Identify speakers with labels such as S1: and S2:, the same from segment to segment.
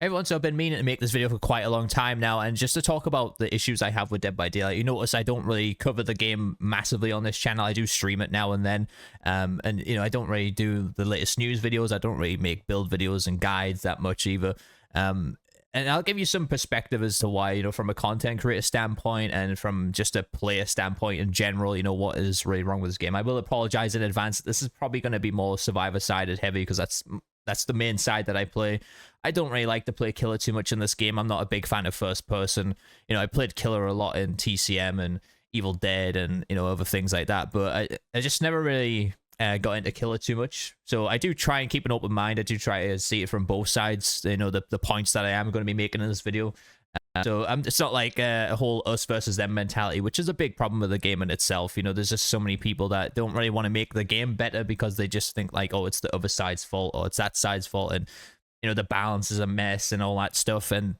S1: Everyone, so I've been meaning to make this video for quite a long time now, and just to talk about the issues I have with Dead by Daylight. You notice I don't really cover the game massively on this channel. I do stream it now and then, and I don't really do the latest news videos. I don't really make build videos and guides that much either. And I'll give you some perspective as to why, from a content creator standpoint and from just a player standpoint in general, what is really wrong with this game. I will apologize in advance. This is probably going to be more survivor-sided heavy because that's the main side that I play. I don't really like to play killer too much in this game. I'm not a big fan of first person. I played killer a lot in TCM and Evil Dead and other things like that, but I just never really got into killer too much. So I do try and keep an open mind. I do try to see it from both sides, the points that I am going to be making in this video. So it's not like a whole us versus them mentality, which is a big problem with the game in itself. There's just so many people that don't really want to make the game better because they just think like, oh, it's the other side's fault or it's that side's fault, and the balance is a mess and all that stuff. And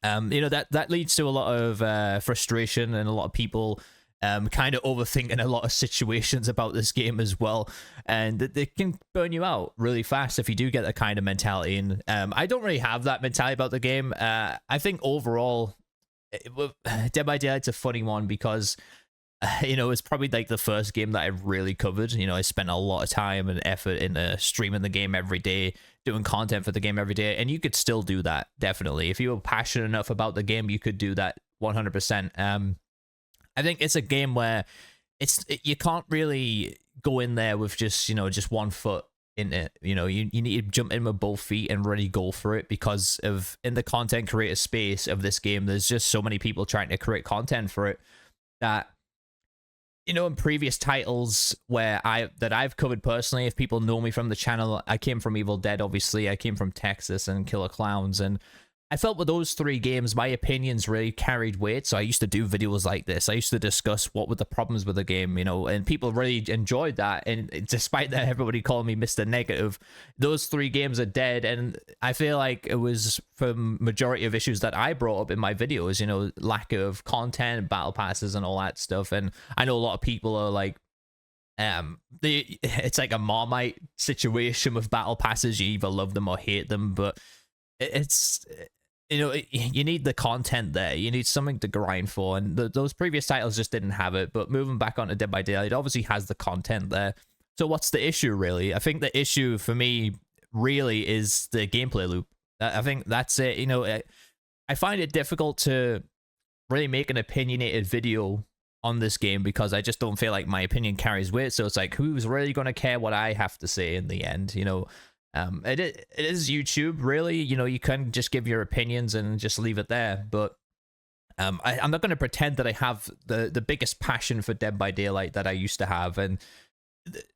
S1: that leads to a lot of frustration and a lot of people kind of overthinking a lot of situations about this game as well, and they can burn you out really fast if you do get that kind of mentality. And I don't really have that mentality about the game. I think overall, Dead by Daylight's a funny one because it's probably like the first game that I really covered. I spent a lot of time and effort into streaming the game every day, doing content for the game every day, and you could still do that, definitely. If you were passionate enough about the game, you could do that 100%. I think it's a game where you can't really go in there with just one foot in it. You need to jump in with both feet and really go for it, because in the content creator space of this game, there's just so many people trying to create content for it that in previous titles that I've covered personally, if people know me from the channel, I came from Evil Dead, obviously. I came from Texas and Killer Clowns, and I felt with those three games, my opinions really carried weight. So I used to do videos like this. I used to discuss what were the problems with the game, and people really enjoyed that. And despite that, everybody calling me Mr. Negative, those three games are dead. And I feel like it was for majority of issues that I brought up in my videos, lack of content, battle passes and all that stuff. And I know a lot of people are like, it's like a Marmite situation with battle passes. You either love them or hate them, but it's... you need the content there. You need something to grind for, and those previous titles just didn't have it. But moving back onto Dead by Daylight, it obviously has the content there. So what's the issue, really? I think the issue for me really is the gameplay loop. I think that's it. I find it difficult to really make an opinionated video on this game because I just don't feel like my opinion carries weight. So it's like, who's really going to care what I have to say in the end? It is YouTube, really. You can just give your opinions and just leave it there, but I'm not going to pretend that I have the biggest passion for Dead by Daylight that I used to have. And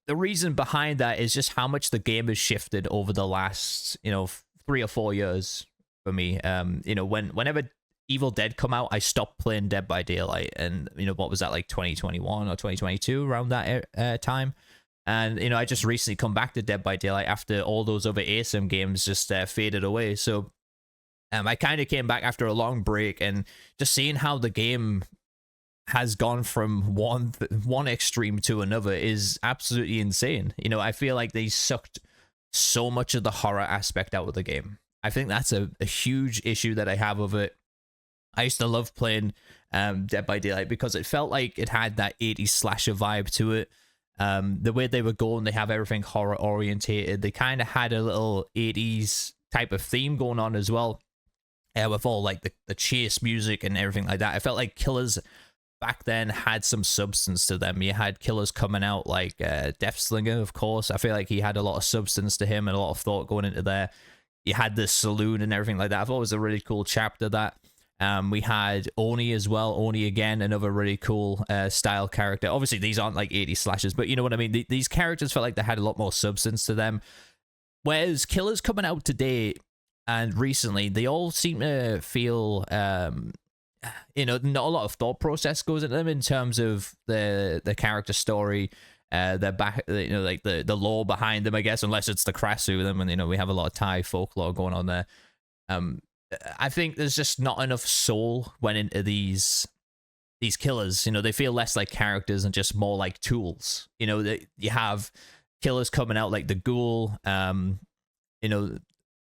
S1: the reason behind that is just how much the game has shifted over the last 3 or 4 years for me. Whenever Evil Dead come out, I stopped playing Dead by Daylight, and what was that, like 2021 or 2022, around that time. And, I just recently come back to Dead by Daylight after all those other ASM games just faded away. So I kind of came back after a long break, and just seeing how the game has gone from one extreme to another is absolutely insane. I feel like they sucked so much of the horror aspect out of the game. I think that's a huge issue that I have with it. I used to love playing Dead by Daylight because it felt like it had that 80s slasher vibe to it. The way they were going, they have everything horror orientated. They kind of had a little 80s type of theme going on as well, with all like the chase music and everything like that. I felt like Killers back then had some substance to them. You had Killers coming out like Deathslinger, of course. I feel like he had a lot of substance to him and a lot of thought going into there. You had the saloon and everything like that. I thought it was a really cool chapter. That we had Oni as well. Oni, again, another really cool style character. Obviously, these aren't like 80s slashes, but you know what I mean? These characters felt like they had a lot more substance to them. Whereas Killers coming out today and recently, they all seem to feel, not a lot of thought process goes into them in terms of the character story, their back, like the lore behind them, I guess, unless it's the Krasu them, and we have a lot of Thai folklore going on there. I think there's just not enough soul went into these killers. They feel less like characters and just more like tools. You have killers coming out like the Ghoul,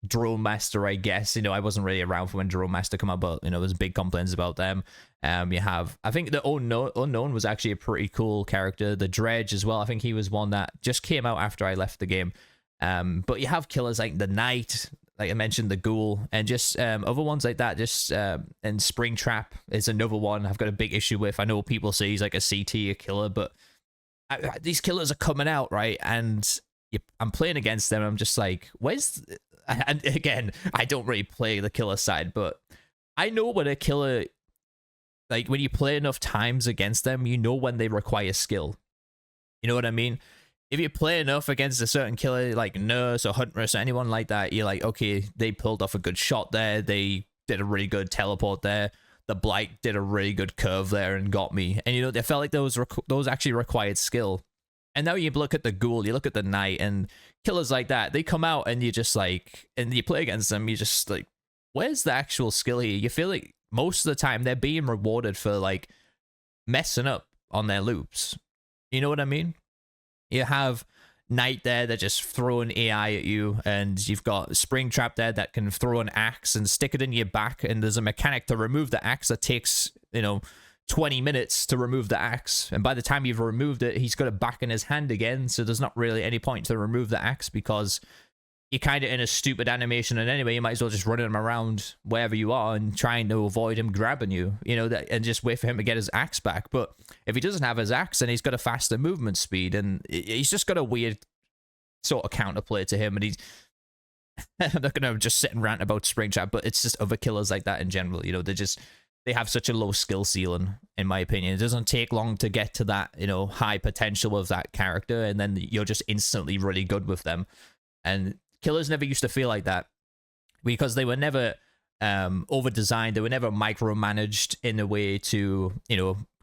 S1: Drone Master, I guess. I wasn't really around for when Drone Master come out, but there's big complaints about them. You have, I think the Unknown was actually a pretty cool character. The Dredge as well. I think he was one that just came out after I left the game. But you have killers like the Knight, like I mentioned, the Ghoul, and just other ones like that. Just and Springtrap is another one I've got a big issue with. I know people say he's like a C tier killer, but these killers are coming out, right? And I'm playing against them. I'm just like, where's... And again, I don't really play the killer side, but I know when a killer... Like, when you play enough times against them, you know when they require skill. You know what I mean? If you play enough against a certain killer, like Nurse or Huntress or anyone like that, you're like, okay, they pulled off a good shot there. They did a really good teleport there. The Blight did a really good curve there and got me. And, they felt like those actually required skill. And now you look at the Ghoul, you look at the Knight, and killers like that, they come out and you just like, and you play against them, you just like, where's the actual skill here? You feel like most of the time they're being rewarded for like messing up on their loops. You know what I mean? You have Knight there that just throwing AI at you, and you've got Springtrap there that can throw an axe and stick it in your back, and there's a mechanic to remove the axe that takes, 20 minutes to remove the axe, and by the time you've removed it, he's got it back in his hand again, so there's not really any point to remove the axe because you're kind of in a stupid animation, and anyway, you might as well just run him around wherever you are and trying to avoid him grabbing you, and just wait for him to get his axe back. But if he doesn't have his axe, then he's got a faster movement speed, and he's just got a weird sort of counterplay to him, and he's... I'm not going to just sit and rant about Springtrap, but it's just other killers like that in general, they have such a low skill ceiling, in my opinion. It doesn't take long to get to that, high potential of that character, and then you're just instantly really good with them. And killers never used to feel like that because they were never over-designed. They were never micromanaged in a way to,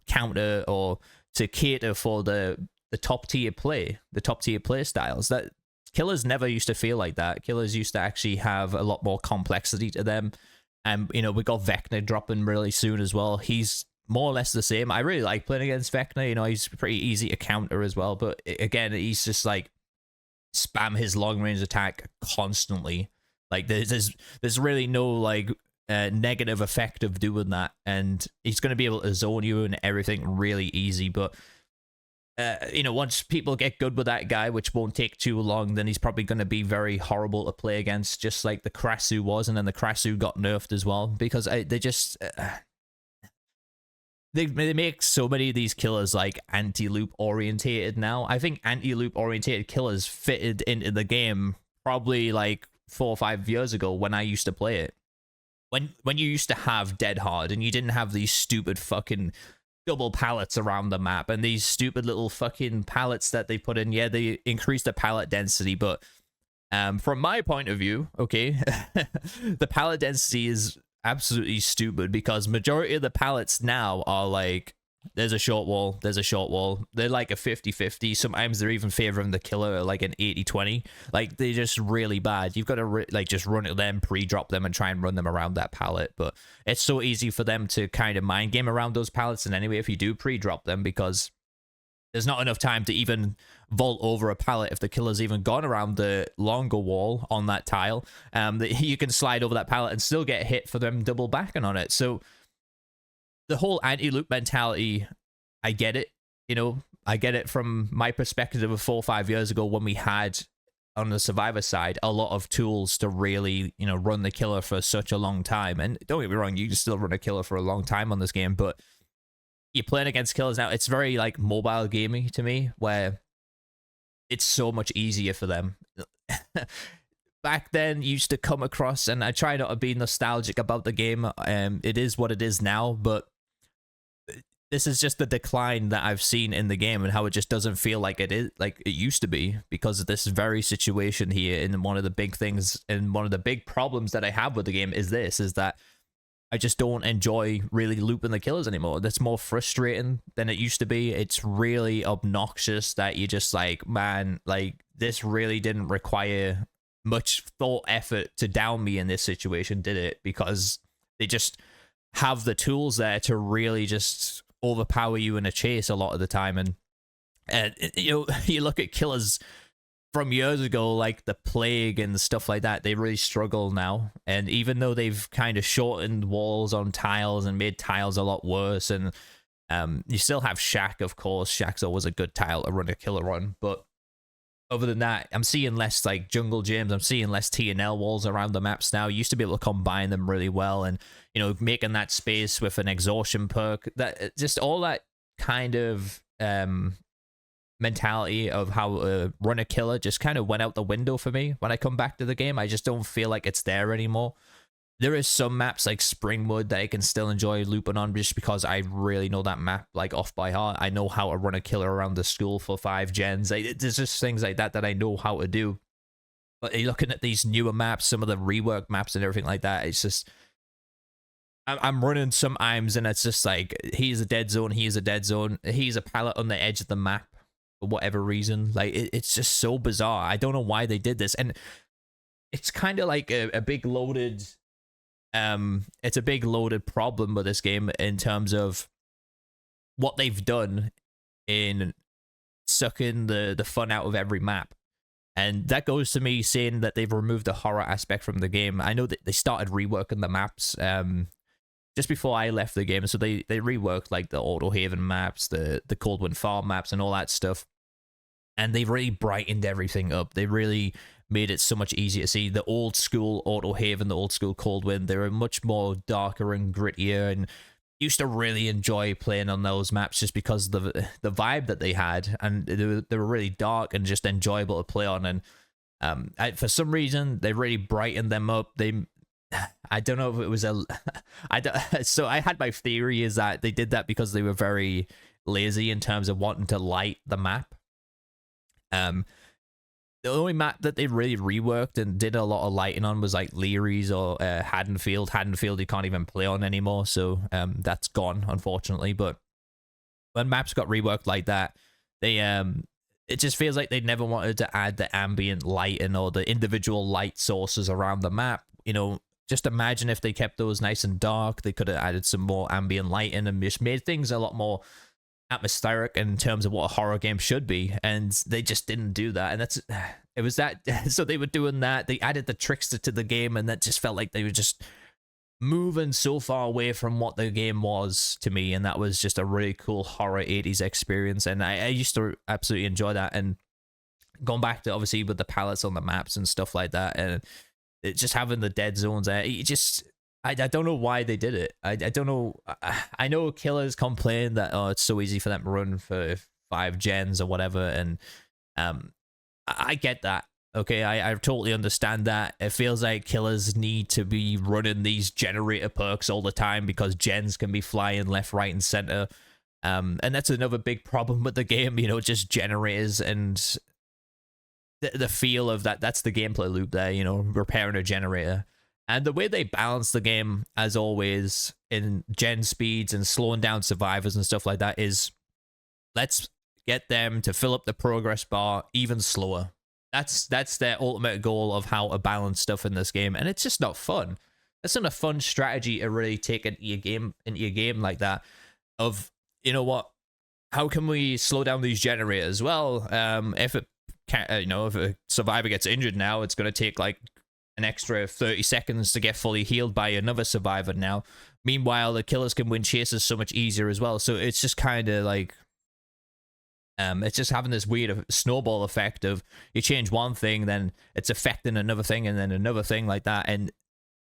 S1: counter or to cater for the top-tier play, the top-tier play styles. That killers never used to feel like that. Killers used to actually have a lot more complexity to them. And, we got Vecna dropping really soon as well. He's more or less the same. I really like playing against Vecna. He's pretty easy to counter as well. But again, he's just like spam his long range attack constantly. Like there's really no like negative effect of doing that. And he's going to be able to zone you and everything really easy. But once people get good with that guy, which won't take too long, then he's probably going to be very horrible to play against, just like the Krasu was, and then the Krasu got nerfed as well, because they just... They make so many of these killers like anti-loop orientated now. I think anti-loop orientated killers fitted into the game probably like 4 or 5 years ago when I used to play it. When you used to have Dead Hard and you didn't have these stupid fucking double pallets around the map and these stupid little fucking pallets that they put in. Yeah, they increase the pallet density, but from my point of view, okay, the pallet density is absolutely stupid because majority of the pallets now are like, there's a short wall, there's a short wall. They're like a 50-50. Sometimes they're even favoring the killer like an 80-20. Like, they're just really bad. You've got to like just run at them, pre-drop them, and try and run them around that pallet. But it's so easy for them to kind of mind game around those pallets. And anyway, if you do pre-drop them, because there's not enough time to even vault over a pallet if the killer's even gone around the longer wall on that tile. You can slide over that pallet and still get hit for them double backing on it. So the whole anti-loop mentality, I get it. I get it from my perspective of 4 or 5 years ago when we had, on the Survivor side, a lot of tools to really, run the killer for such a long time. And don't get me wrong, you can still run a killer for a long time on this game, but you're playing against killers now. It's very, like, mobile gaming to me, where it's so much easier for them. Back then, you used to come across, and I try not to be nostalgic about the game. It is what it is now, but this is just the decline that I've seen in the game and how it just doesn't feel like it is, like it used to be, because of this very situation here. And one of the big things and one of the big problems that I have with the game is that I just don't enjoy really looping the killers anymore. That's more frustrating than it used to be. It's really obnoxious that you just like, man, like, this really didn't require much thought effort to down me in this situation, did it? Because they just have the tools there to really just overpower you in a chase a lot of the time. And you look at killers from years ago, like the plague and stuff like that, they really struggle now. And even though they've kind of shortened walls on tiles and made tiles a lot worse, and you still have Shack, of course. Shack's always a good tile to run a killer on, but other than that, I'm seeing less like jungle gyms. I'm seeing less T&L walls around the maps now. You used to be able to combine them really well, and making that space with an exhaustion perk. That just all that kind of mentality of how to run a killer just kind of went out the window for me when I come back to the game. I just don't feel like it's there anymore. There is some maps like Springwood that I can still enjoy looping on just because I really know that map like off by heart. I know how to run a killer around the school for 5 gens. There's just things like that I know how to do. But looking at these newer maps, some of the rework maps and everything like that, it's just I'm running some IMs and it's just like he's a dead zone, he's a dead zone, he's a pallet on the edge of the map for whatever reason. Like it's just so bizarre. I don't know why they did this, and it's kind of like a big loaded. It's a big loaded problem with this game in terms of what they've done in sucking the fun out of every map. And that goes to me saying that they've removed the horror aspect from the game. I know that they started reworking the maps just before I left the game, so they reworked like the Auto Haven maps, the Coldwind Farm maps, and all that stuff. And they've really brightened everything up. They really made it so much easier to see. The old school Auto Haven, the old school Coldwind, they were much more darker and grittier, and used to really enjoy playing on those maps just because of the vibe that they had, and they were really dark and just enjoyable to play on. And for some reason they really brightened them up. I don't know if it was so I had my theory is that they did that because they were very lazy in terms of wanting to light the map. The only map that they really reworked and did a lot of lighting on was like Leary's or Haddonfield. Haddonfield you can't even play on anymore, so that's gone, unfortunately. But when maps got reworked like that, they it just feels like they never wanted to add the ambient lighting or the individual light sources around the map. Just imagine if they kept those nice and dark. They could have added some more ambient lighting and just made things a lot more atmospheric in terms of what a horror game should be, and they just didn't do that. And so they were doing that. They added the trickster to the game, and that just felt like they were just moving so far away from what the game was to me. And that was just a really cool horror 80s experience, and I used to absolutely enjoy that. And going back to obviously with the palettes on the maps and stuff like that, and it just having the dead zones there, I don't know why they did it. I don't know. I know killers complain that it's so easy for them to run for 5 gens or whatever, and I get that. Okay, I totally understand that. It feels like killers need to be running these generator perks all the time because gens can be flying left, right, and center. And that's another big problem with the game. Just generators and the feel of that. That's the gameplay loop there. Repairing a generator. And the way they balance the game, as always, in gen speeds and slowing down survivors and stuff like that is, let's get them to fill up the progress bar even slower. That's their ultimate goal of how to balance stuff in this game, and it's just not fun. It's not a fun strategy to really take into your game like that. Of what? How can we slow down these generators? Well, if a survivor gets injured now, it's going to take like an extra 30 seconds to get fully healed by another survivor now. Meanwhile, the killers can win chases so much easier as well. So it's just kind of like, it's just having this weird snowball effect of you change one thing, then it's affecting another thing, and then another thing like that. And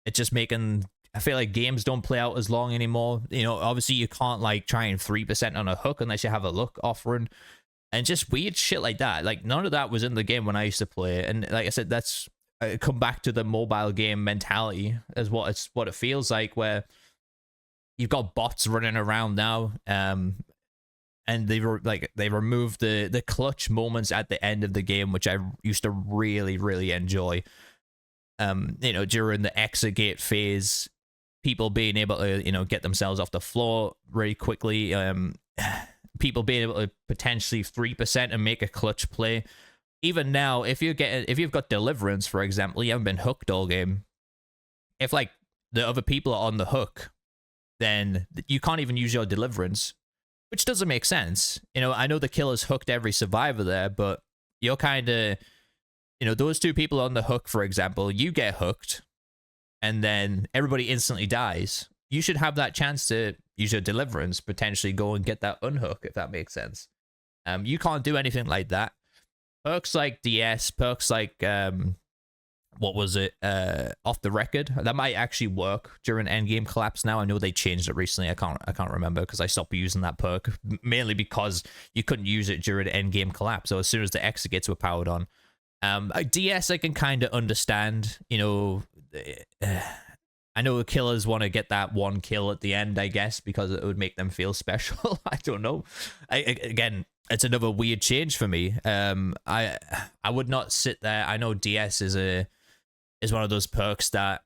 S1: it's just making, I feel like games don't play out as long anymore. Obviously you can't like try and 3% on a hook unless you have a luck offering, and just weird shit like that. Like none of that was in the game when I used to play. And like I said, that's come back to the mobile game mentality as what it feels like, where you've got bots running around now, and they removed the clutch moments at the end of the game, which I used to really, really enjoy. During the exit gate phase, people being able to get themselves off the floor really quickly, people being able to potentially 3% and make a clutch play. Even now, if you've got Deliverance, for example, you haven't been hooked all game. If like the other people are on the hook, then you can't even use your Deliverance, which doesn't make sense. I know the killer's hooked every survivor there, but you're kind of you know, those two people on the hook, for example, you get hooked and then everybody instantly dies. You should have that chance to use your deliverance, potentially go and get that unhook, if that makes sense. You can't do anything like that. Perks like DS, perks like what was it? Off the record. That might actually work during endgame collapse now. I know they changed it recently. I can't remember because I stopped using that perk mainly because you couldn't use it during endgame collapse. So as soon as the exegates were powered on. DS I can kind of understand, you know. I know the killers want to get that one kill at the end, I guess, because it would make them feel special. I don't know. Again, it's another weird change for me. I would not sit there. I know DS is one of those perks that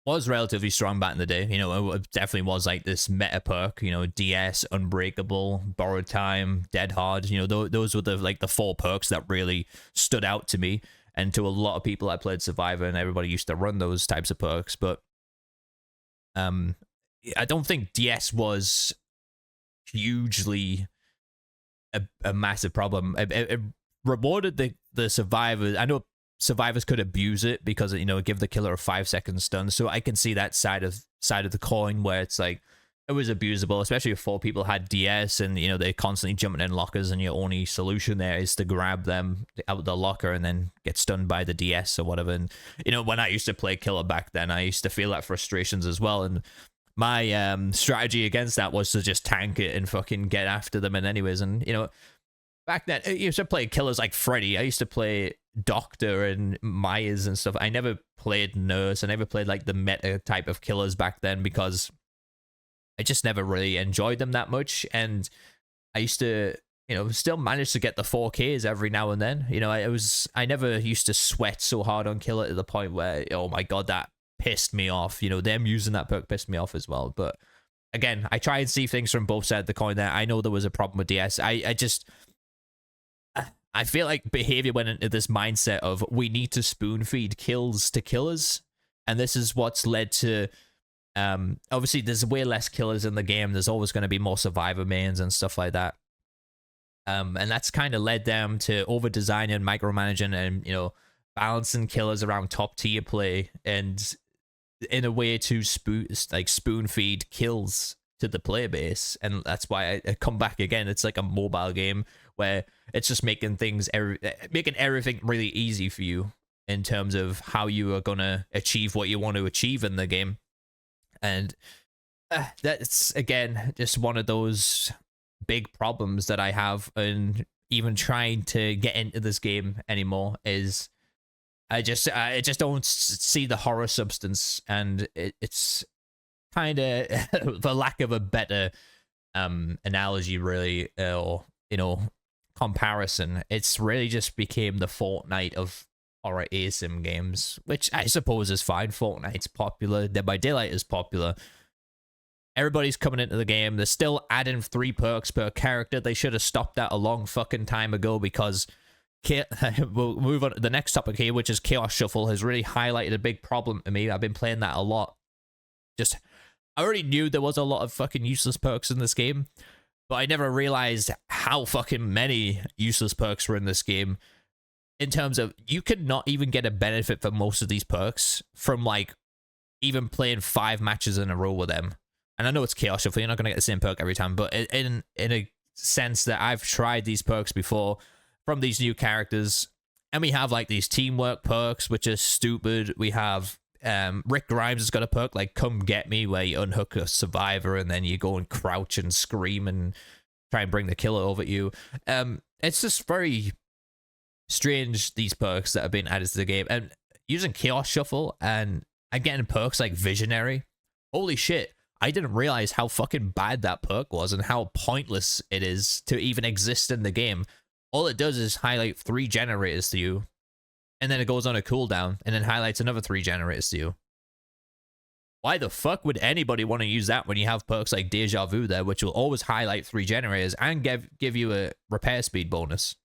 S1: was relatively strong back in the day. You know, it definitely was like this meta perk. You know, DS, Unbreakable, Borrowed Time, Dead Hard. You know, those were the 4 perks that really stood out to me. And to a lot of people, I played Survivor, and everybody used to run those types of perks. But I don't think DS was hugely a massive problem. It rewarded the survivors. I know survivors could abuse it because, you know, give the killer a 5-second stun. So I can see that side of the coin where it's like it was abusable, especially if 4 people had DS and, you know, they're constantly jumping in lockers and your only solution there is to grab them out of the locker and then get stunned by the DS or whatever. And, you know, when I used to play killer back then, I used to feel that frustrations as well. And my strategy against that was to just tank it and fucking get after them. And anyways, and, you know, back then, I used to play killers like Freddy. I used to play Doctor and Myers and stuff. I never played Nurse. I never played like the meta type of killers back then because I just never really enjoyed them that much. And I used to, you know, still manage to get the 4Ks every now and then. You know, I never used to sweat so hard on killer to the point where, oh my God, that pissed me off. You know, them using that perk pissed me off as well. But again, I try and see things from both sides of the coin there. I know there was a problem with DS. I feel like behavior went into this mindset of we need to spoon feed kills to killers. And this is what's led to, obviously there's way less killers in the game. There's always going to be more survivor mains and stuff like that. And that's kind of led them to over designing, micromanaging, and, you know, balancing killers around top tier play and in a way to spoon feed kills to the player base. And that's why I come back again. It's like a mobile game where it's just making making everything really easy for you in terms of how you are going to achieve what you want to achieve in the game. And that's, again, just one of those big problems that I have in even trying to get into this game anymore is I just don't see the horror substance, and it's kind of, for lack of a better analogy, really, or, you know, comparison, it's really just became the Fortnite of horror ASIM games, which I suppose is fine. Fortnite's popular. Dead by Daylight is popular. Everybody's coming into the game. They're still adding 3 perks per character. They should have stopped that a long fucking time ago because we'll move on to the next topic here, which is Chaos Shuffle has really highlighted a big problem to me. I've been playing that a lot. Just, I already knew there was a lot of fucking useless perks in this game, but I never realized how fucking many useless perks were in this game. In terms of, you could not even get a benefit for most of these perks from, like, even playing 5 matches in a row with them. And I know it's Chaos Shuffle, you're not going to get the same perk every time, but in a sense that I've tried these perks before from these new characters, and we have, like, these teamwork perks, which is stupid. We have Rick Grimes has got a perk like Come Get Me, where you unhook a survivor and then you go and crouch and scream and try and bring the killer over at you. It's just very strange, these perks that have been added to the game. And using Chaos Shuffle and getting perks like Visionary, holy shit, I didn't realize how fucking bad that perk was and how pointless it is to even exist in the game. All it does is highlight 3 generators to you, and then it goes on a cooldown, and then highlights another 3 generators to you. Why the fuck would anybody want to use that when you have perks like Deja Vu there, which will always highlight 3 generators and give you a repair speed bonus?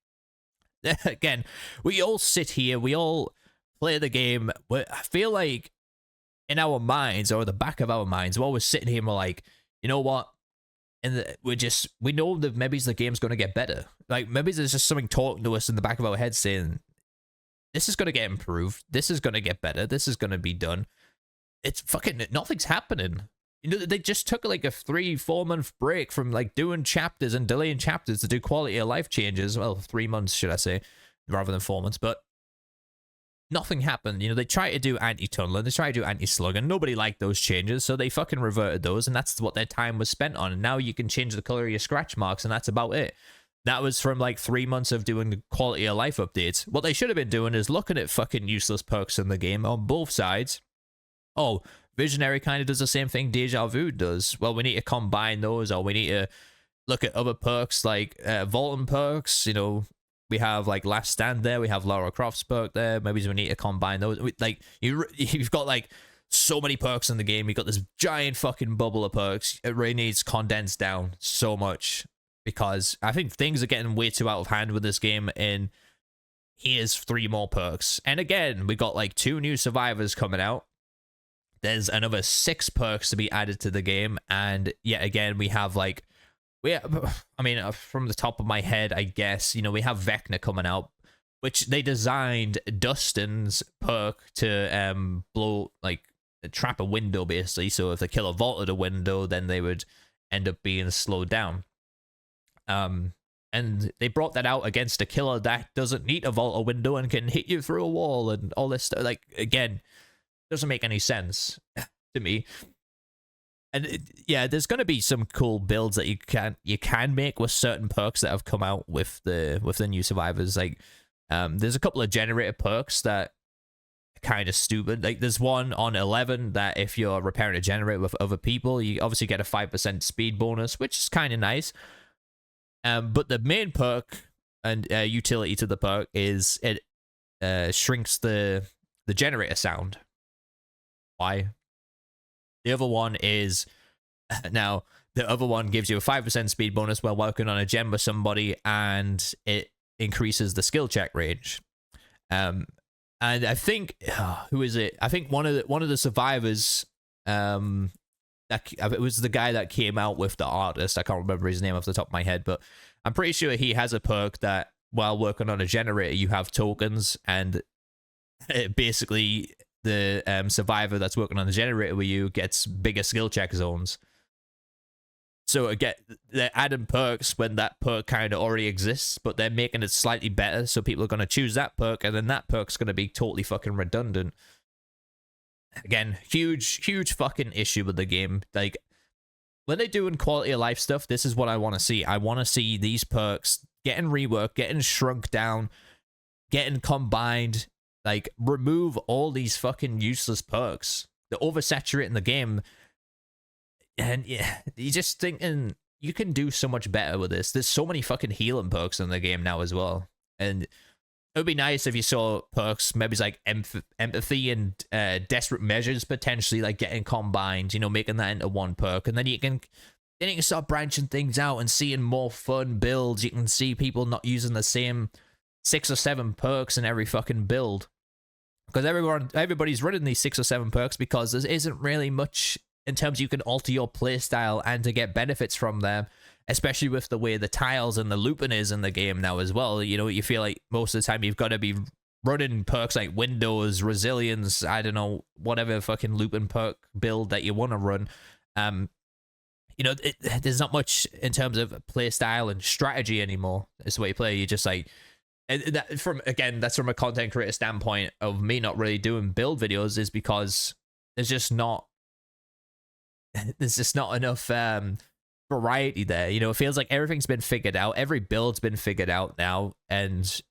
S1: Again, we all sit here, we all play the game. I feel like in our minds, or the back of our minds, we're always sitting here and we're like, you know what? And we know that maybe the game's going to get better. Like, maybe there's just something talking to us in the back of our head saying, This is going to get improved. This is going to get better. This is going to be done. It's fucking, nothing's happening. You know, they just took like a 3-4 month break from like doing chapters and delaying chapters to do quality of life changes. Well, 3 months, should I say, rather than 4 months, but nothing happened. You know, they tried to do anti-tunneling, they tried to do anti-slugging. Nobody liked those changes, so they fucking reverted those, and that's what their time was spent on. And now you can change the color of your scratch marks, and that's about it. That was from like 3 months of doing the quality of life updates. What they should have been doing is looking at fucking useless perks in the game on both sides. Oh, Visionary kind of does the same thing Deja Vu does. Well, we need to combine those, or we need to look at other perks like Vaulting perks. You know, we have like Last Stand there, we have Lara Croft's perk there. Maybe we need to combine those. Like you've got like so many perks in the game. You've got this giant fucking bubble of perks. It really needs condensed down so much, because I think things are getting way too out of hand with this game. And here's 3 more perks. And again, we got like 2 new survivors coming out. There's another 6 perks to be added to the game, and yet again we have like, I mean, from the top of my head, I guess, you know, we have Vecna coming out, which they designed Dustin's perk to blow, like, trap a window basically. So if the killer vaulted a window, then they would end up being slowed down. And they brought that out against a killer that doesn't need to vault a window and can hit you through a wall and all this stuff. Like, again, doesn't make any sense to me. And yeah, there's going to be some cool builds that you can make with certain perks that have come out with the new survivors. Like, there's a couple of generator perks that are kind of stupid. Like, there's one on 11 that if you're repairing a generator with other people, you obviously get a 5% speed bonus, which is kind of nice. But the main perk and utility to the perk is it shrinks the generator sound. Why? The other one is, now, the other one gives you a 5% speed bonus while working on a gem with somebody, and it increases the skill check range. And I think, who is it? I think one of the survivors, it was the guy that came out with the artist. I can't remember his name off the top of my head, but I'm pretty sure he has a perk that while working on a generator, you have tokens, and it basically, the survivor that's working on the generator with you gets bigger skill check zones. So again, they're adding perks when that perk kind of already exists, but they're making it slightly better, so people are going to choose that perk, and then that perk's going to be totally fucking redundant. Again, huge fucking issue with the game. Like, when they're doing quality of life stuff, this is what I want to see. I want to see these perks getting reworked, getting shrunk down, getting combined. Like, remove all these fucking useless perks. They're oversaturating the game. And yeah, you're just thinking, you can do so much better with this. There's so many fucking healing perks in the game now as well. And it would be nice if you saw perks, maybe it's like empathy and desperate measures potentially like getting combined, you know, making that into one perk. And then you can start branching things out and seeing more fun builds. You can see people not using the same 6 or 7 perks in every fucking build, because everybody's running these 6 or 7 perks because there isn't really much in terms you can alter your playstyle and to get benefits from them, especially with the way the tiles and the looping is in the game now as well. You know, you feel like most of the time you've got to be running perks like Windows, Resilience, I don't know, whatever fucking looping perk build that you want to run. You know, there's not much in terms of playstyle and strategy anymore. It's the way you play. You just like, and that's from a content creator standpoint of me not really doing build videos, is because there's just not enough variety there. You know, it feels like everything's been figured out. Every build's been figured out now, and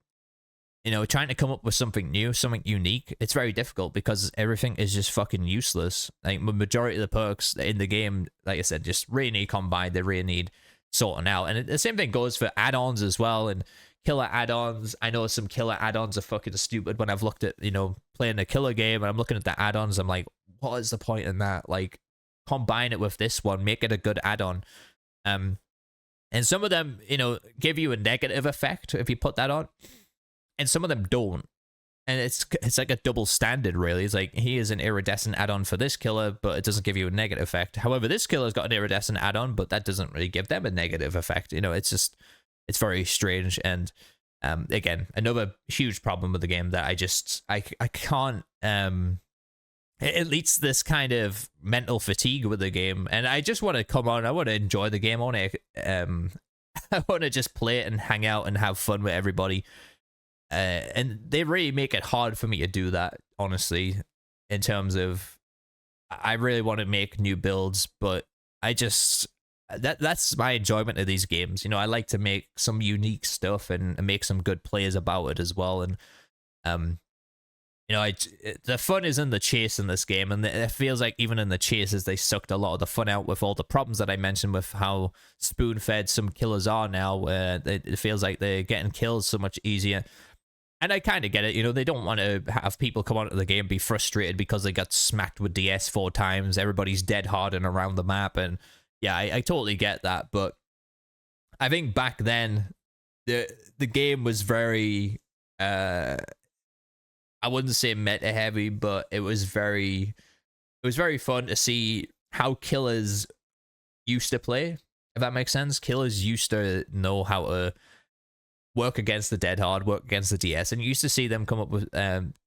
S1: you know, trying to come up with something new, something unique, it's very difficult because everything is just fucking useless. Like, the majority of the perks in the game, like I said, just really need combined. They really need sorting out. And the same thing goes for add-ons as well. And killer add-ons, I know some killer add-ons are fucking stupid. When I've looked at, you know, playing a killer game and I'm looking at the add-ons, I'm like, what is the point in that? Like, combine it with this one, make it a good add-on. And some of them, you know, give you a negative effect if you put that on, and some of them don't. And it's like a double standard, really. It's like, here's an iridescent add-on for this killer, but it doesn't give you a negative effect. However, this killer's got an iridescent add-on, but that doesn't really give them a negative effect. You know, it's very strange. And Again, another huge problem with the game that I can't it leads to this kind of mental fatigue with the game, and I just want to come on. I want to enjoy the game. I want to I want to just play it and hang out and have fun with everybody. And they really make it hard for me to do that, honestly, in terms of I really want to make new builds, but I just that's my enjoyment of these games. You know, I like to make some unique stuff and make some good plays about it as well. And you know, the fun is in the chase in this game, and it feels like even in the chases they sucked a lot of the fun out with all the problems that I mentioned with how spoon-fed some killers are now. Where it feels like they're getting kills so much easier. And I kind of get it, you know, they don't want to have people come onto the game and be frustrated because they got smacked with DS 4 times. Everybody's dead hard and around the map, and yeah, I totally get that. But I think back then, the game was very, I wouldn't say meta heavy, but it was very fun to see how killers used to play, if that makes sense. Killers used to know how to work against the dead hard, work against the DS, and you used to see them come up with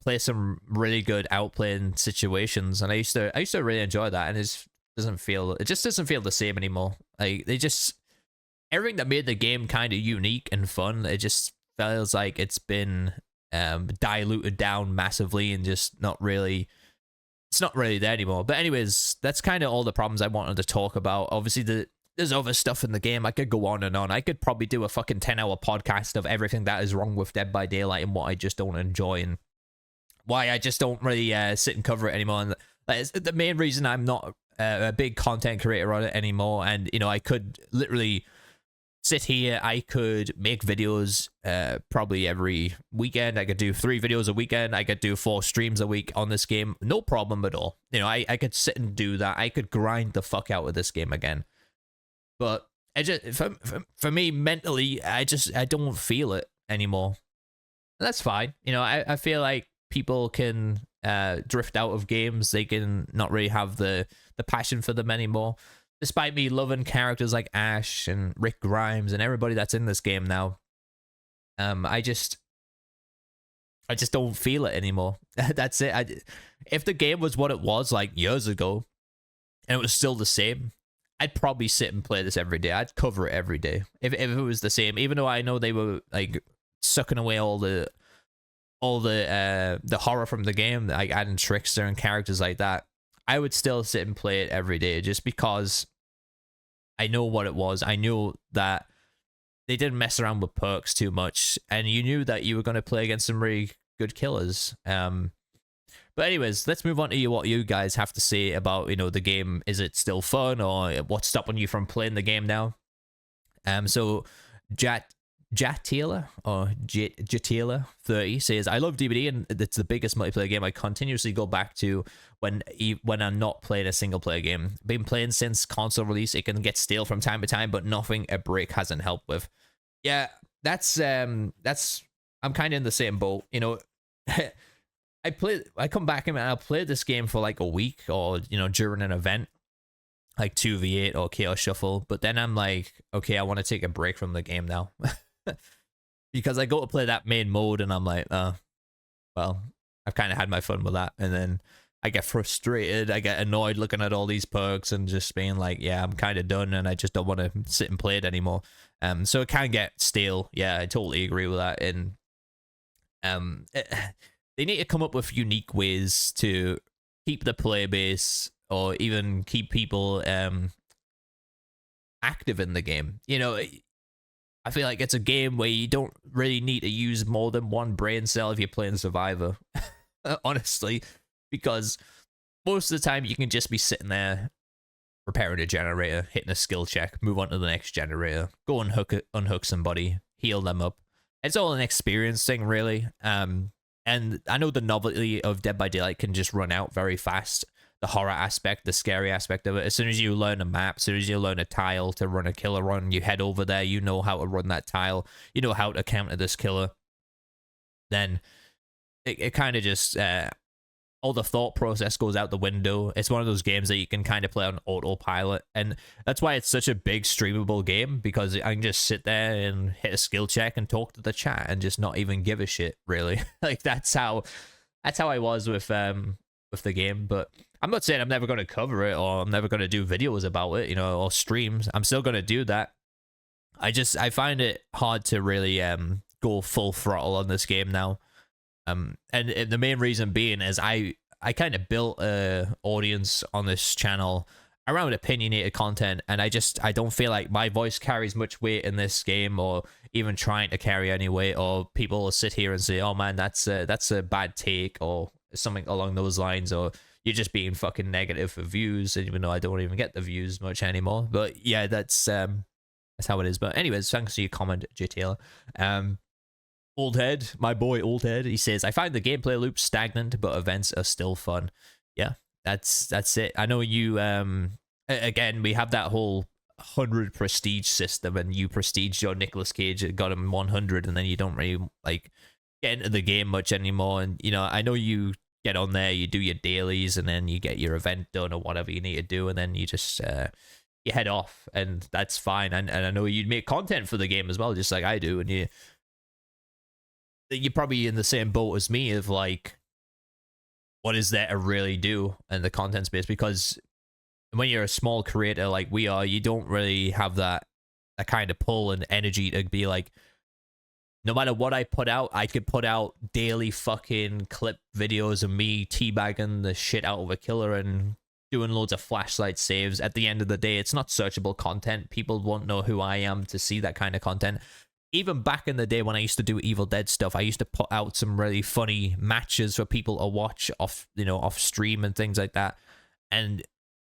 S1: play some really good outplaying situations, and I used to really enjoy that. And it just doesn't feel the same anymore. Like everything that made the game kind of unique and fun, it just feels like it's been diluted down massively and just not really there anymore. But anyways, that's kind of all the problems I wanted to talk about. Obviously there's other stuff in the game. I could go on and on. I could probably do a fucking 10-hour podcast of everything that is wrong with Dead by Daylight and what I just don't enjoy and why I just don't really sit and cover it anymore. And that's the main reason I'm not a big content creator on it anymore. And, you know, I could literally sit here. I could make videos probably every weekend. I could do 3 videos a weekend. I could do 4 streams a week on this game. No problem at all. You know, I could sit and do that. I could grind the fuck out of this game again. But I just for me mentally, I don't feel it anymore. And that's fine. You know, I feel like people can drift out of games. They can not really have the passion for them anymore. Despite me loving characters like Ash and Rick Grimes and everybody that's in this game now, I just don't feel it anymore. That's it. If the game was what it was like years ago, and it was still the same, I'd probably sit and play this every day. I'd cover it every day if it was the same. Even though I know they were like sucking away all the horror from the game, like adding Trickster and characters like that, I would still sit and play it every day just because I know what it was. I knew that they didn't mess around with perks too much, and you knew that you were going to play against some really good killers. But anyways, let's move on to what you guys have to say about, you know, the game. Is it still fun, or what's stopping you from playing the game now? So Jatila or Jatila 30 says, I love DBD and it's the biggest multiplayer game I continuously go back to when I'm not playing a single player game. Been playing since console release. It can get stale from time to time, but nothing a break hasn't helped with. Yeah, that's I'm kind of in the same boat. You know, I come back and I'll play this game for like a week, or, you know, during an event like 2v8 or Chaos Shuffle, but then I'm like, okay, I want to take a break from the game now. Because I go to play that main mode and I'm like, well, I've kind of had my fun with that, and then I get frustrated, I get annoyed looking at all these perks and just being like, yeah, I'm kind of done and I just don't want to sit and play it anymore. So it can get stale. Yeah, I totally agree with that. And they need to come up with unique ways to keep the player base, or even keep people active in the game. You know, I feel like it's a game where you don't really need to use more than one brain cell if you're playing Survivor, honestly, because most of the time you can just be sitting there repairing a generator, hitting a skill check, move on to the next generator, go unhook somebody, heal them up. It's all an experience thing, really. And I know the novelty of Dead by Daylight can just run out very fast. The horror aspect, the scary aspect of it. As soon as you learn a map, as soon as you learn a tile to run a killer run, you head over there, you know how to run that tile, you know how to counter this killer. Then it kind of just all the thought process goes out the window. It's one of those games that you can kind of play on autopilot, and that's why it's such a big streamable game, because I can just sit there and hit a skill check and talk to the chat and just not even give a shit, really. Like that's how I was with the game. But I'm not saying I'm never going to cover it or I'm never going to do videos about it, you know, or streams. I'm still going to do that. I find it hard to really go full throttle on this game now. And the main reason being is I kind of built a audience on this channel around opinionated content, and I don't feel like my voice carries much weight in this game, or even trying to carry any weight, or people will sit here and say, oh man, that's a bad take, or something along those lines, or you're just being fucking negative for views, even though I don't even get the views much anymore. But yeah, that's how it is. But anyways, thanks for your comment, J Taylor. Old Head, my boy Old Head, he says, I find the gameplay loop stagnant, but events are still fun. Yeah, that's it. I know you, again, we have that whole 100 prestige system, and you prestige your Nicolas Cage, it got him 100, and then you don't really, like, get into the game much anymore. And, you know, I know you get on there, you do your dailies, and then you get your event done or whatever you need to do, and then you just, you head off, and that's fine. And I know you'd make content for the game as well, just like I do, and you're probably in the same boat as me of like, what is there to really do in the content space? Because when you're a small creator like we are, you don't really have that kind of pull and energy to be like, no matter what I put out, I could put out daily fucking clip videos of me teabagging the shit out of a killer and doing loads of flashlight saves. At the end of the day, it's not searchable content. People won't know who I am to see that kind of content. Even back in the day when I used to do Evil Dead stuff, I used to put out some really funny matches for people to watch off stream and things like that. And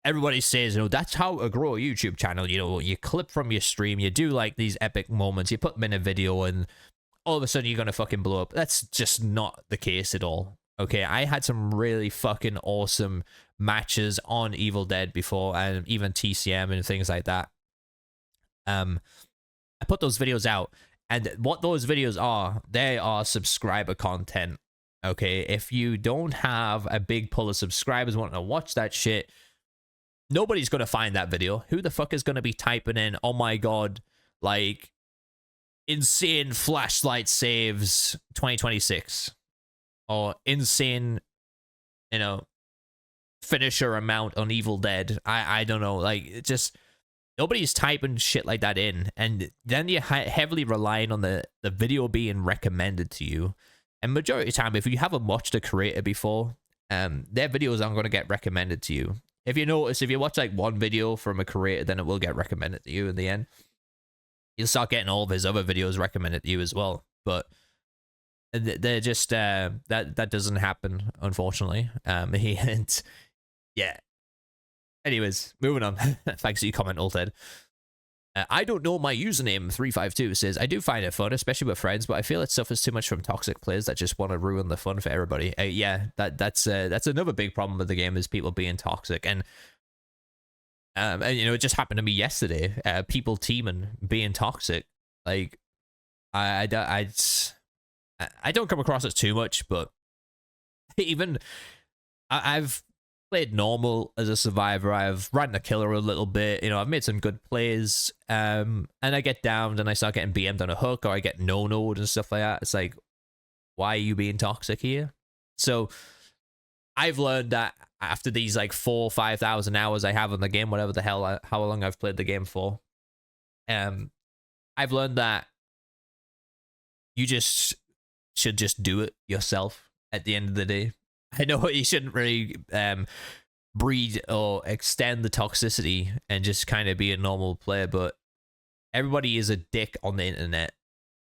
S1: everybody says, you know, that's how to grow a YouTube channel. You know, you clip from your stream, you do like these epic moments, you put them in a video, and all of a sudden you're gonna fucking blow up. That's just not the case at all. Okay, I had some really fucking awesome matches on Evil Dead before, and even TCM and things like that. I put those videos out, and what those videos are, they are subscriber content. Okay, if you don't have a big pull of subscribers wanting to watch that shit, nobody's gonna find that video. Who the fuck is gonna be typing in, oh my god, like, insane flashlight saves 2026, or insane, you know, finisher amount on Evil Dead? I don't know, like, it just, nobody's typing shit like that in, and then you're heavily relying on the video being recommended to you. And majority of the time, if you haven't watched a creator before, their videos aren't going to get recommended to you. If you notice, if you watch like one video from a creator, then it will get recommended to you in the end. You'll start getting all of his other videos recommended to you as well. But they're just, that doesn't happen, unfortunately. And yeah. Anyways, moving on. Thanks for your comment, Alted. I don't know my username 352 says, I do find it fun, especially with friends, but I feel it suffers too much from toxic players that just want to ruin the fun for everybody. Yeah, that's another big problem with the game, is people being toxic. And you know, it just happened to me yesterday. People teaming, being toxic. Like, I don't come across it too much, but even I've played normal as a survivor. I've ran the killer a little bit. You know, I've made some good plays. And I get downed and I start getting BM'd on a hook, or I get no-no'd and stuff like that. It's like, why are you being toxic here? So I've learned that after these like 4,000 or 5,000 hours I have in the game, whatever the hell, how long I've played the game for, I've learned that you just should just do it yourself at the end of the day. I know you shouldn't really breed or extend the toxicity and just kind of be a normal player, but everybody is a dick on the internet,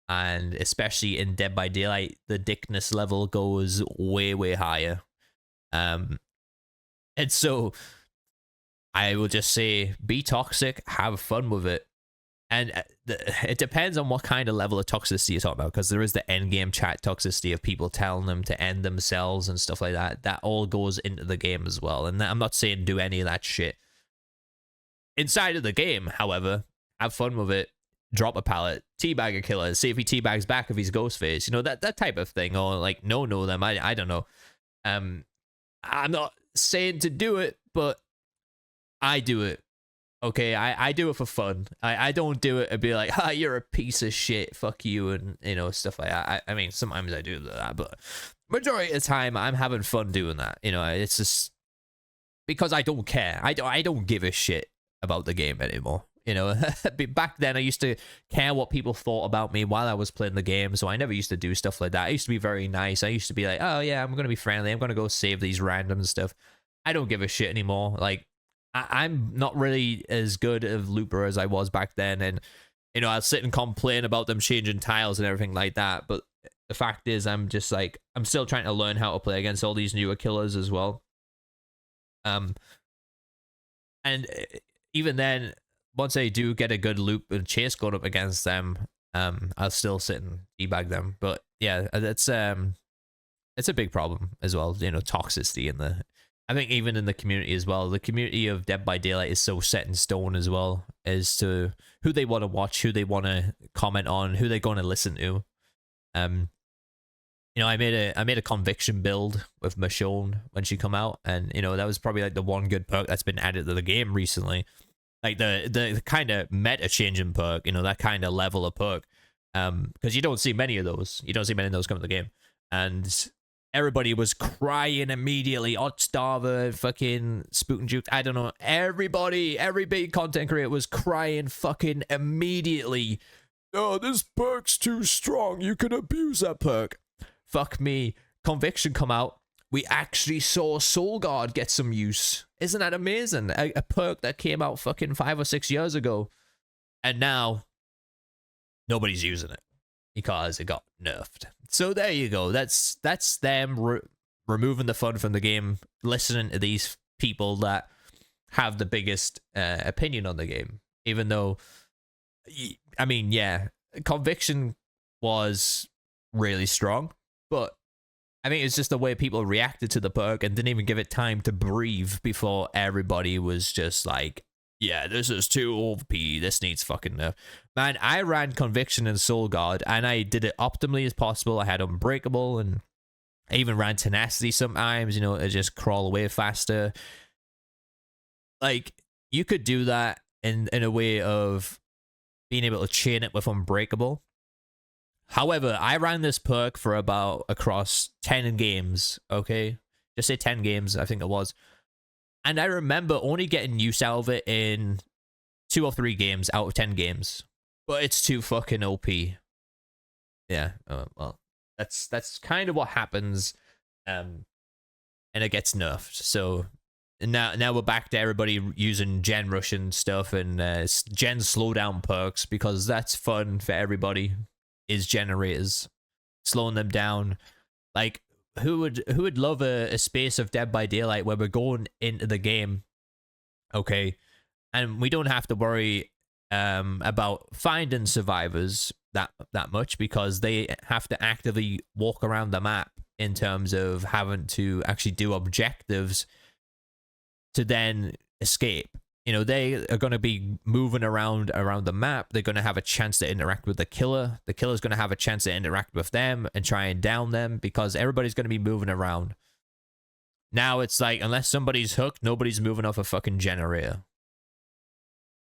S1: and especially in Dead by Daylight, the dickness level goes way, way higher. And so I will just say, be toxic, have fun with it. And it depends on what kind of level of toxicity you're talking about, because there is the end game chat toxicity of people telling them to end themselves and stuff like that. That all goes into the game as well. And I'm not saying do any of that shit. Inside of the game, however, have fun with it. Drop a pallet, teabag a killer, see if he teabags back if he's Ghostface. You know, that type of thing. Or like no them. I don't know. I'm not saying to do it, but I do it. Okay, I do it for fun. I don't do it and be like, "Ha, you're a piece of shit, fuck you," and stuff like that. I mean, sometimes I do that, but majority of the time, I'm having fun doing that. It's just because I don't care. I don't give a shit about the game anymore. Back then I used to care what people thought about me while I was playing the game, so I never used to do stuff like that. I used to be very nice. I used to be like, "Oh yeah, I'm gonna be friendly. I'm gonna go save these random stuff." I don't give a shit anymore. Like, I'm not really as good of looper as I was back then, and I'll sit and complain about them changing tiles and everything like that. But the fact is, I'm just like, I'm still trying to learn how to play against all these newer killers as well. And even then, once I do get a good loop and chase going up against them, I'll still sit and debug them. But yeah, it's a big problem as well. Toxicity in the, I think even in the community as well. The community of Dead by Daylight is so set in stone as well as to who they want to watch, who they want to comment on, who they're going to listen to. I made a conviction build with Michonne when she come out, and that was probably like the one good perk that's been added to the game recently, like the kind of meta changing perk, that kind of level of perk, because you don't see many of those. You don't see many of those come to the game, and everybody was crying immediately. Otstarver, fucking Spook and Juke, I don't know. Every big content creator was crying fucking immediately. "Oh, this perk's too strong. You can abuse that perk." Fuck me. Conviction come out. We actually saw Soul Guard get some use. Isn't that amazing? A perk that came out fucking 5 or 6 years ago. And now, nobody's using it because it got nerfed. So there you go. That's them removing the fun from the game, listening to these people that have the biggest opinion on the game. Even though, I mean, yeah, Conviction was really strong. But I think it's just the way people reacted to the perk and didn't even give it time to breathe before everybody was just like, "Yeah, this is too OP. This needs fucking nerf." Man, I ran Conviction and Soul Guard, and I did it optimally as possible. I had Unbreakable, and I even ran Tenacity sometimes, to just crawl away faster. Like, you could do that in a way of being able to chain it with Unbreakable. However, I ran this perk for about across 10 games, okay? Just say 10 games, I think it was. And I remember only getting use out of it in 2 or 3 games out of 10 games. But it's too fucking OP. Yeah, well, that's kind of what happens, and it gets nerfed. So now we're back to everybody using gen rush and stuff, and gen slowdown perks, because that's fun for everybody. Is generators slowing them down. Like, who would love a space of Dead by Daylight where we're going into the game, okay, and we don't have to worry about finding survivors that much, because they have to actively walk around the map in terms of having to actually do objectives to then escape. They are going to be moving around the map. They're going to have a chance to interact with the killer. The killer's going to have a chance to interact with them and try and down them, because everybody's going to be moving around. Now it's like, unless somebody's hooked, nobody's moving off a fucking generator.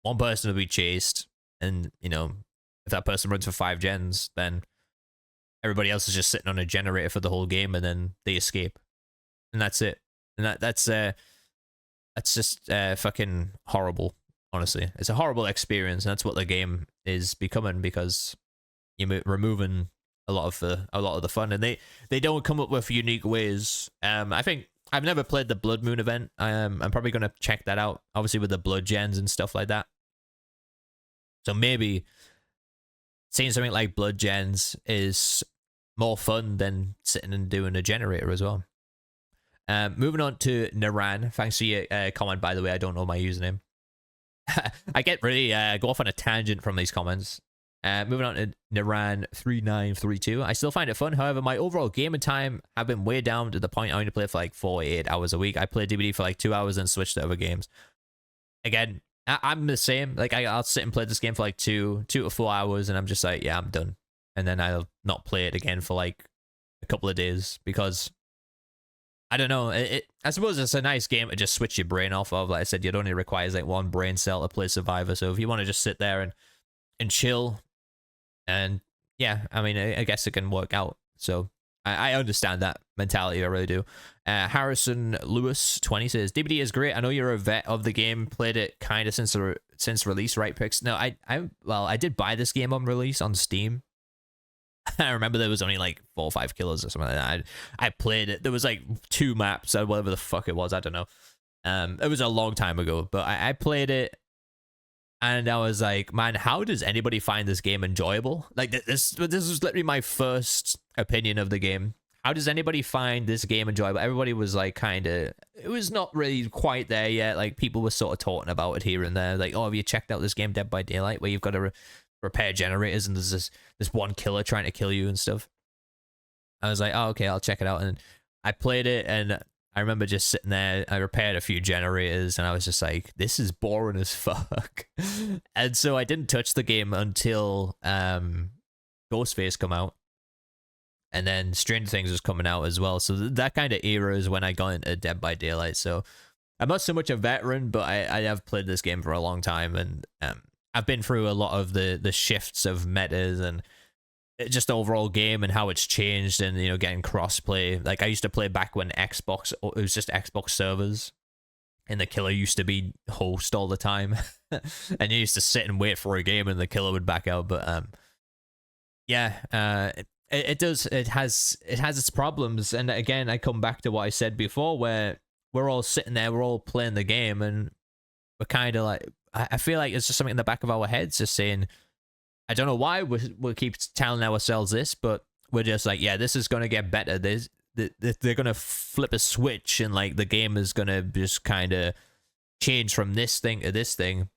S1: One person will be chased, and, if that person runs for 5 gens, then everybody else is just sitting on a generator for the whole game, and then they escape. And that's it. And that's just fucking horrible, honestly. It's a horrible experience, and that's what the game is becoming, because you're removing a lot of the fun, and they don't come up with unique ways. I think I've never played the Blood Moon event. I'm probably going to check that out, obviously with the blood gens and stuff like that. So maybe seeing something like blood gens is more fun than sitting and doing a generator as well. Moving on to Naran. Thanks for your comment, by the way. I don't know my username. I get really go off on a tangent from these comments. Moving on to Naran3932. I still find it fun. However, my overall gaming time have been way down to the point I only play for like 48 hours a week. I play DBD for like 2 hours and switch to other games. Again, I'm the same. Like, I'll sit and play this game for like 2 to 4 hours, and I'm just like, yeah, I'm done. And then I'll not play it again for like a couple of days, because I don't know. I suppose it's a nice game to just switch your brain off of. Like I said, it only requires like one brain cell to play Survivor. So if you want to just sit there and chill, and yeah, I mean, I guess it can work out. So I understand that mentality. I really do. Harrison Lewis 20 says DBD is great. I know you're a vet of the game. Played it kind of since release, right? Picks. No, I did buy this game on release on Steam. I remember there was only like 4 or 5 killers or something like that. I played it. There was like 2 maps or whatever the fuck it was. I don't know. It was a long time ago, but I played it, and I was like, man, how does anybody find this game enjoyable? Like this was literally my first opinion of the game. How does anybody find this game enjoyable? Everybody was like, kind of, it was not really quite there yet. Like people were sort of talking about it here and there. Like, oh, have you checked out this game Dead by Daylight, where you've got to repair generators and there's this one killer trying to kill you and stuff? I was like, oh, okay, I'll check it out. And I played it, and I remember just sitting there. I repaired a few generators, and I was just like, this is boring as fuck. And so I didn't touch the game until Ghostface come out, and then Stranger Things was coming out as well. So that kind of era is when I got into Dead by Daylight. So I'm not so much a veteran, but I have played this game for a long time, and I've been through a lot of the shifts of metas and just the overall game and how it's changed, and you know, getting crossplay. Like I used to play back when Xbox, it was just Xbox servers, and the killer used to be host all the time, and you used to sit and wait for a game, and the killer would back out. But yeah, it does. It has its problems, and again, I come back to what I said before, where we're all sitting there, we're all playing the game, and we're kind of like, I feel like it's just something in the back of our heads, just saying, I don't know why we keep telling ourselves this, but we're just like, yeah, this is gonna get better. They're gonna flip a switch, and like the game is gonna just kind of change from this thing to this thing.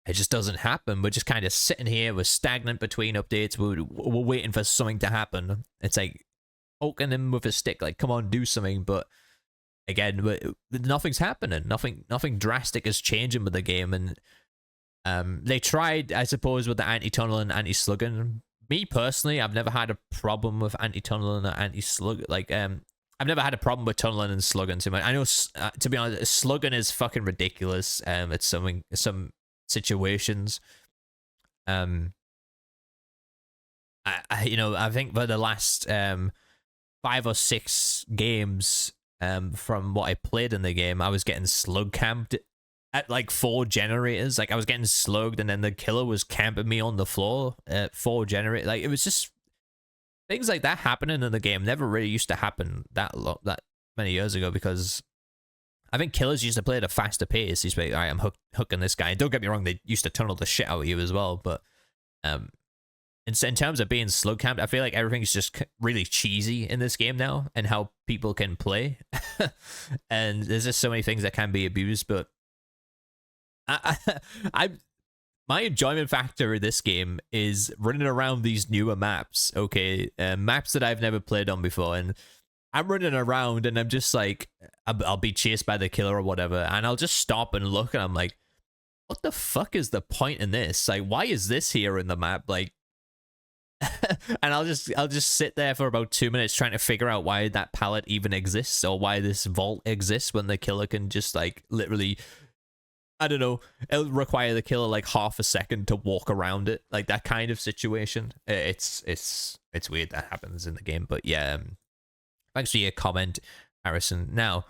S1: It just doesn't happen. We're just kind of sitting here. We're stagnant between updates. We're waiting for something to happen. It's like poking him with a stick, like, come on, do something. But again, nothing's happening. Nothing drastic is changing with the game. And they tried, I suppose, with the anti-tunnel and anti-slugging. Me personally, I've never had a problem with anti-tunneling or anti-slug. Like, I've never had a problem with tunneling and slugging too much. I know, to be honest, slugging is fucking ridiculous. It's some situations. I think for the last 5 or 6 games, from what I played in the game, I was getting slug camped at like 4 generators. Like I was getting slugged, and then the killer was camping me on the floor at 4 generators. Like it was just things like that happening in the game. Never really used to happen that many years ago, because I think killers used to play at a faster pace. He's like, all right, I'm hooking this guy. And don't get me wrong, they used to tunnel the shit out of you as well. But in terms of being slug camped, I feel like everything's just really cheesy in this game now, and how people can play. And there's just so many things that can be abused. But my enjoyment factor in this game is running around these newer maps. Okay, maps that I've never played on before, and I'm running around, and I'm just like, I'll be chased by the killer or whatever, and I'll just stop and look, and I'm like, what the fuck is the point in this? Like, why is this here in the map? Like, and I'll just sit there for about 2 minutes trying to figure out why that pallet even exists, or why this vault exists, when the killer can just like literally, I don't know, it'll require the killer like half a second to walk around it, like that kind of situation. It's weird that happens in the game. But yeah, thanks for your comment, Harrison. Now,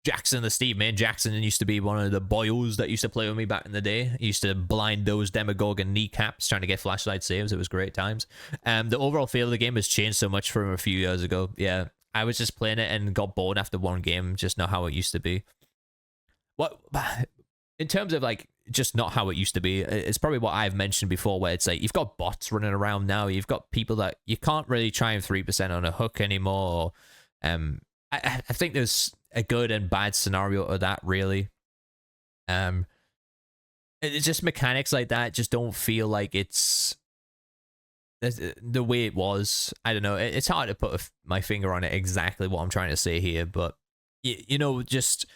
S1: Jackson the Steve, man. Jackson used to be one of the boyos that used to play with me back in the day. He used to blind those Demogorgon kneecaps trying to get flashlight saves. It was great times. The overall feel of the game has changed so much from a few years ago. Yeah, I was just playing it and got bored after one game, just not how it used to be. What, in terms of like just not how it used to be, it's probably what I've mentioned before, where it's like you've got bots running around now. You've got people that you can't really try and 3% on a hook anymore. I think there's a good and bad scenario of that, really. It's just mechanics like that just don't feel like it's the way it was. I don't know. It's hard to put my finger on it exactly what I'm trying to say here, but you know, just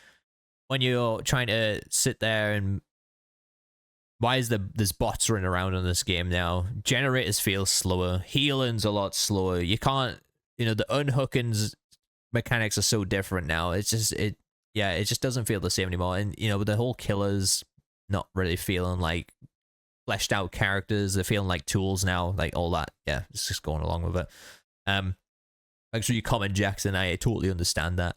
S1: when you're trying to sit there and why is there's bots running around in this game now? Generators feel slower. Healing's a lot slower. You can't, you know, the unhooking's mechanics are so different now. It's just it just doesn't feel the same anymore. And you know, with the whole killers not really feeling like fleshed out characters, they're feeling like tools now, like all that. Yeah, it's just going along with it. Thanks for your comment, Jackson. I totally understand that.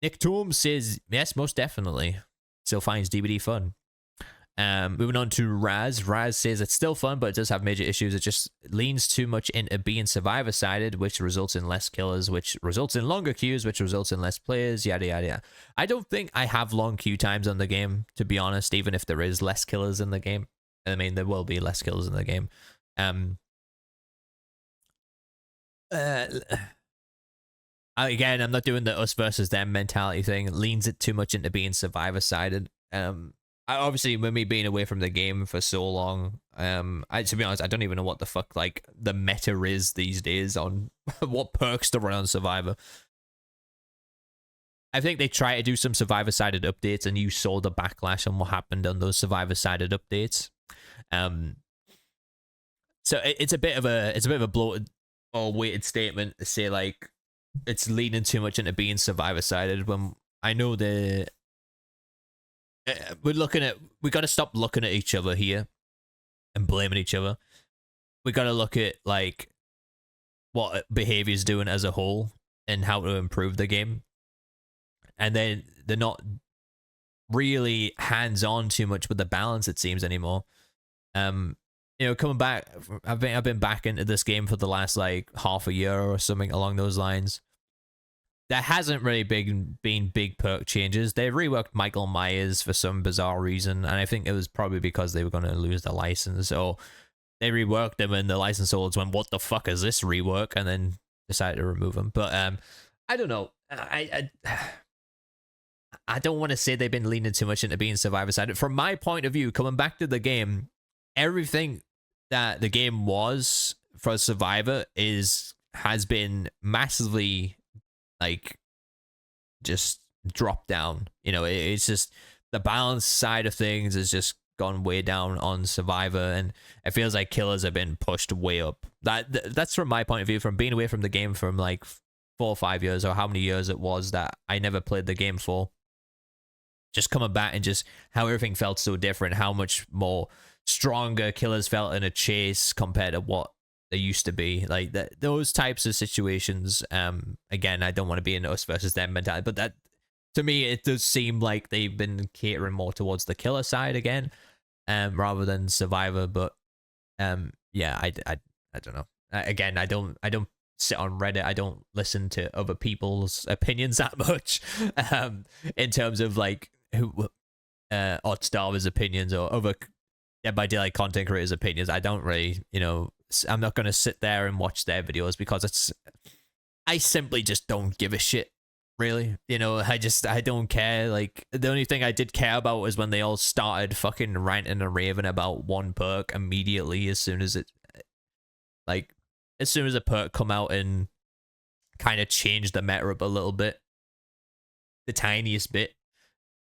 S1: Nick Torm says yes, most definitely. Still finds DBD fun. Moving on to Raz. Raz says it's still fun, but it does have major issues. It just leans too much into being survivor-sided, which results in less killers, which results in longer queues, which results in less players, yada, yada, yada. I don't think I have long queue times on the game, to be honest, even if there is less killers in the game. I mean, there will be less killers in the game. Again, I'm not doing the us versus them mentality thing. It leans it too much into being survivor-sided. Obviously, with me being away from the game for so long, to be honest, I don't even know what the fuck like the meta is these days on what perks to run on Survivor. I think they try to do some Survivor-sided updates, and you saw the backlash on what happened on those Survivor-sided updates. So it's a bit of a bloated or weighted statement to say like it's leaning too much into being Survivor-sided when I know the. We got to stop looking at each other here and blaming each other. We got to look at like what behavior's doing as a whole and how to improve the game. And then they're not really hands-on too much with the balance, it seems, anymore. You know, coming back, I've been back into this game for the last like half a year or something along those lines. There hasn't really been big perk changes. They reworked Michael Myers for some bizarre reason, and I think it was probably because they were going to lose the license. So they reworked them, and the license holders went, "What the fuck is this rework?" and then decided to remove them. But I don't know. I don't want to say they've been leaning too much into being survivor-sided. From my point of view, coming back to the game, everything that the game was for Survivor has been massively like just dropped down. You know, it's just the balance side of things has just gone way down on Survivor, and it feels like killers have been pushed way up. That's from my point of view, from being away from the game from like 4 or 5 years, or how many years it was that I never played the game for. Just coming back and just how everything felt so different, how much more stronger killers felt in a chase compared to what they used to be. Like those types of situations, again, I don't want to be in us versus them mentality, but that to me it does seem like they've been catering more towards the killer side again, rather than Survivor. But yeah, I don't know. Again, I don't sit on Reddit. I don't listen to other people's opinions that much, in terms of like who Oddstarver's opinions or other Dead by Daylight content creators' opinions. I don't really, you know, I'm not going to sit there and watch their videos because I simply just don't give a shit, really. You know, I don't care. Like, the only thing I did care about was when they all started fucking ranting and raving about one perk immediately as soon as a perk come out and kind of changed the meta up a little bit, the tiniest bit.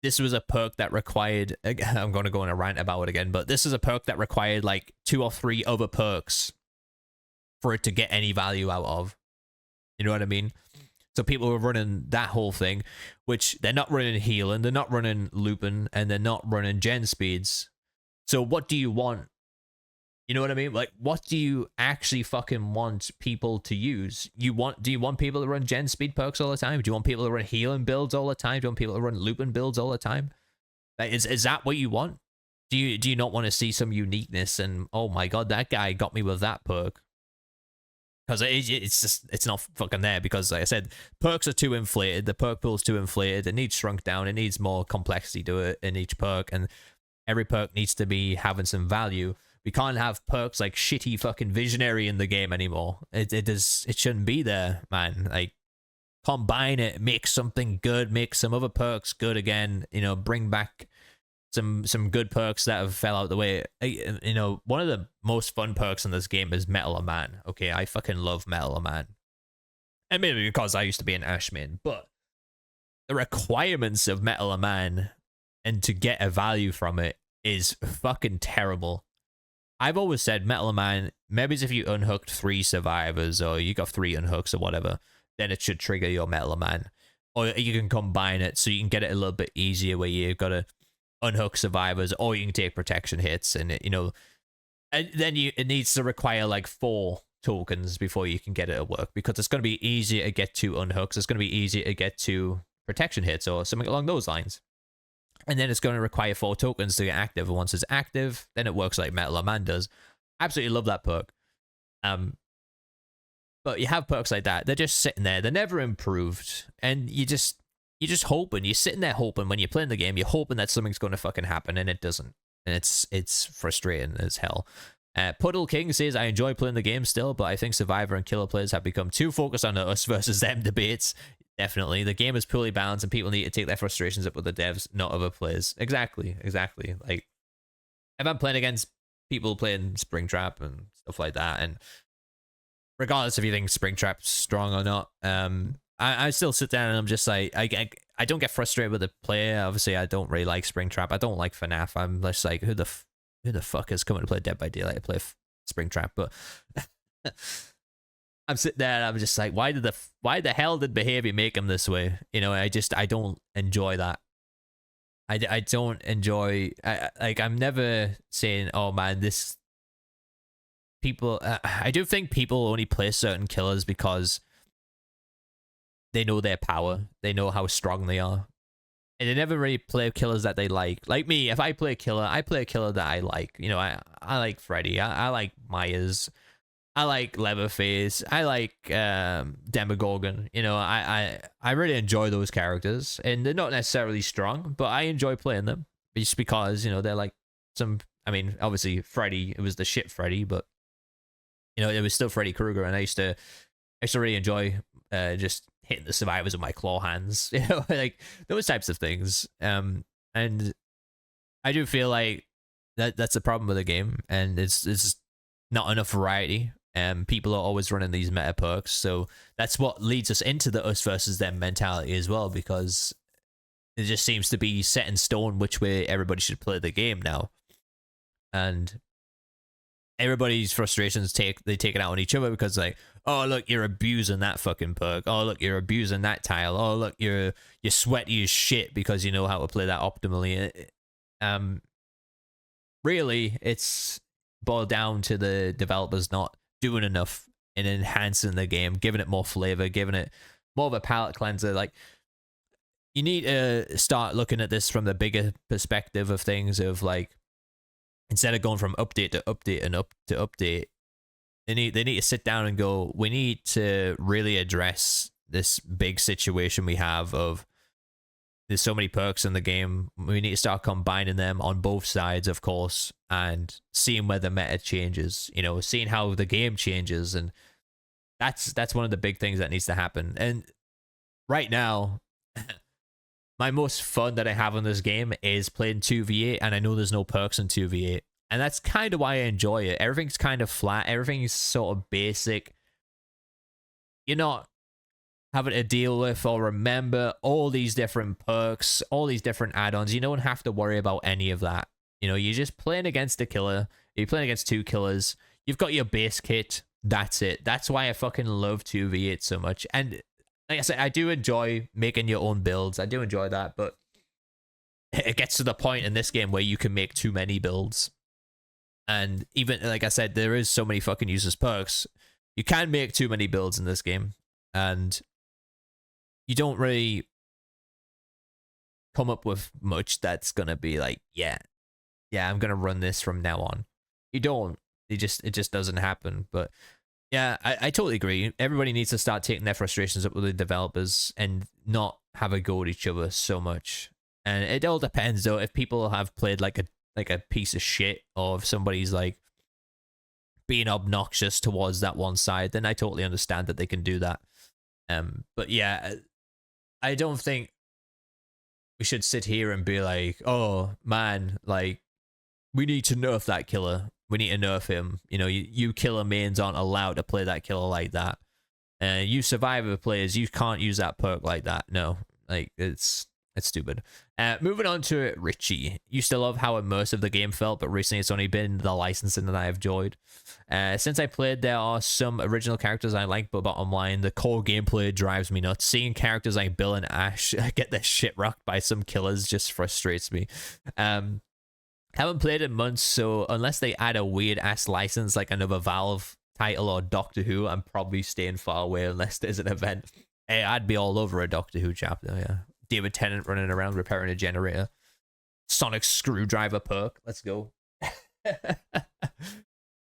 S1: This was a perk that required, I'm going to go on a rant about it again, but this is a perk that required like 2 or 3 other perks for it to get any value out of. You know what I mean? So people were running that whole thing, which they're not running healing, they're not running looping, and they're not running gen speeds. So what do you want? You know what I mean? Like, what do you actually fucking want people to use? Do you want people to run gen speed perks all the time? Do you want people to run healing builds all the time? Do you want people to run looping builds all the time? Like, is that what you want? Do you not want to see some uniqueness and, oh my god, that guy got me with that perk? Because it's not fucking there, because like I said, perks are too inflated, the perk pool's too inflated, it needs shrunk down, it needs more complexity to it in each perk, and every perk needs to be having some value. We can't have perks like shitty fucking visionary in the game anymore. It shouldn't be there, man. Like, combine it, make something good, make some other perks good again, you know, bring back some good perks that have fell out the way. You know, one of the most fun perks in this game is Metal a Man. Okay, I fucking love Metal a Man. And maybe because I used to be an Ashman, but the requirements of Metal a Man and to get a value from it is fucking terrible. I've always said Metal Man, maybe if you unhooked 3 survivors or you got 3 unhooks or whatever, then it should trigger your Metal Man. Or you can combine it so you can get it a little bit easier where you've got to unhook survivors, or you can take protection hits, and it, and then it needs to require like 4 tokens before you can get it to work, because it's going to be easier to get to unhooks, it's going to be easier to get to protection hits or something along those lines. And then it's going to require 4 tokens to get active, and once it's active, then it works like Metal Man does. Absolutely love that perk. But you have perks like that, they're just sitting there, they're never improved, and you're just hoping, you're sitting there hoping when you're playing the game, you're hoping that something's going to fucking happen, and it doesn't. And it's frustrating as hell. Puddle King says, I enjoy playing the game still, but I think Survivor and Killer players have become too focused on the us versus them debates. Definitely. The game is poorly balanced, and people need to take their frustrations up with the devs, not other players. Exactly. Like, if I'm playing against people playing Springtrap and stuff like that, and regardless if you think Springtrap's strong or not, I still sit down and I'm just like, I don't get frustrated with the player. Obviously, I don't really like Springtrap. I don't like FNAF. I'm just like, who the fuck is coming to play Dead by Daylight to play Springtrap? But I'm sitting there and I'm just like, why the hell did behavior make him this way? I don't enjoy that. I don't enjoy, I'm never saying, oh man, this people, I do think people only play certain killers because they know their power, they know how strong they are, and they never really play killers that they like. Like me, if I play a killer, I play a killer that I like. I like Freddy, I like Myers, I like Leatherface, I like Demogorgon. I really enjoy those characters, and they're not necessarily strong, but I enjoy playing them just because they're like some. I mean, obviously Freddy, it was the shit Freddy, but it was still Freddy Krueger, and I used to really enjoy just hitting the survivors with my claw hands, like those types of things. And I do feel like that's a problem with the game, and it's not enough variety. People are always running these meta perks, so that's what leads us into the us versus them mentality as well, because it just seems to be set in stone which way everybody should play the game now, and everybody's frustrations take it out on each other, because like, oh look, you're abusing that fucking perk, oh look, you're abusing that tile, oh look, you're sweaty as shit because you know how to play that optimally. Really, it's boiled down to the developers not doing enough in enhancing the game, giving it more flavor, giving it more of a palate cleanser. Like, you need to start looking at this from the bigger perspective of things, of like, instead of going from update to update and up to update, they need to sit down and go, we need to really address this big situation we have of there's so many perks in the game. We need to start combining them on both sides, of course, and seeing where the meta changes, seeing how the game changes. And that's one of the big things that needs to happen. And right now, my most fun that I have on this game is playing 2v8, and I know there's no perks in 2v8. And that's kind of why I enjoy it. Everything's kind of flat. Everything's sort of basic. You're not having to deal with or remember all these different perks, all these different add-ons. You don't have to worry about any of that. You're just playing against a killer. You're playing against 2 killers. You've got your base kit. That's it. That's why I fucking love 2v8 so much. And like I said, I do enjoy making your own builds. I do enjoy that, but it gets to the point in this game where you can make too many builds. And even, like I said, there is so many fucking useless perks. You can make too many builds in this game, and you don't really come up with much that's gonna be like, yeah, I'm gonna run this from now on. You don't. It just doesn't happen. But yeah, I totally agree. Everybody needs to start taking their frustrations up with the developers and not have a go at each other so much. And it all depends, though. If people have played like a piece of shit, or if somebody's like being obnoxious towards that one side, then I totally understand that they can do that. But yeah, I don't think we should sit here and be like, oh man, like, we need to nerf that killer. We need to nerf him. You killer mains aren't allowed to play that killer like that. You survivor players, you can't use that perk like that. No, like, it's stupid. Moving on to Richie. Used to love how immersive the game felt, but recently it's only been the licensing that I have enjoyed. Since I played, there are some original characters I like, but bottom line, the core gameplay drives me nuts. Seeing characters like Bill and Ash get their shit rocked by some killers just frustrates me. Haven't played in months, so unless they add a weird-ass license like another Valve title or Doctor Who, I'm probably staying far away unless there's an event. Hey, I'd be all over a Doctor Who chapter, yeah. David Tennant running around repairing a generator. Sonic screwdriver perk. Let's go.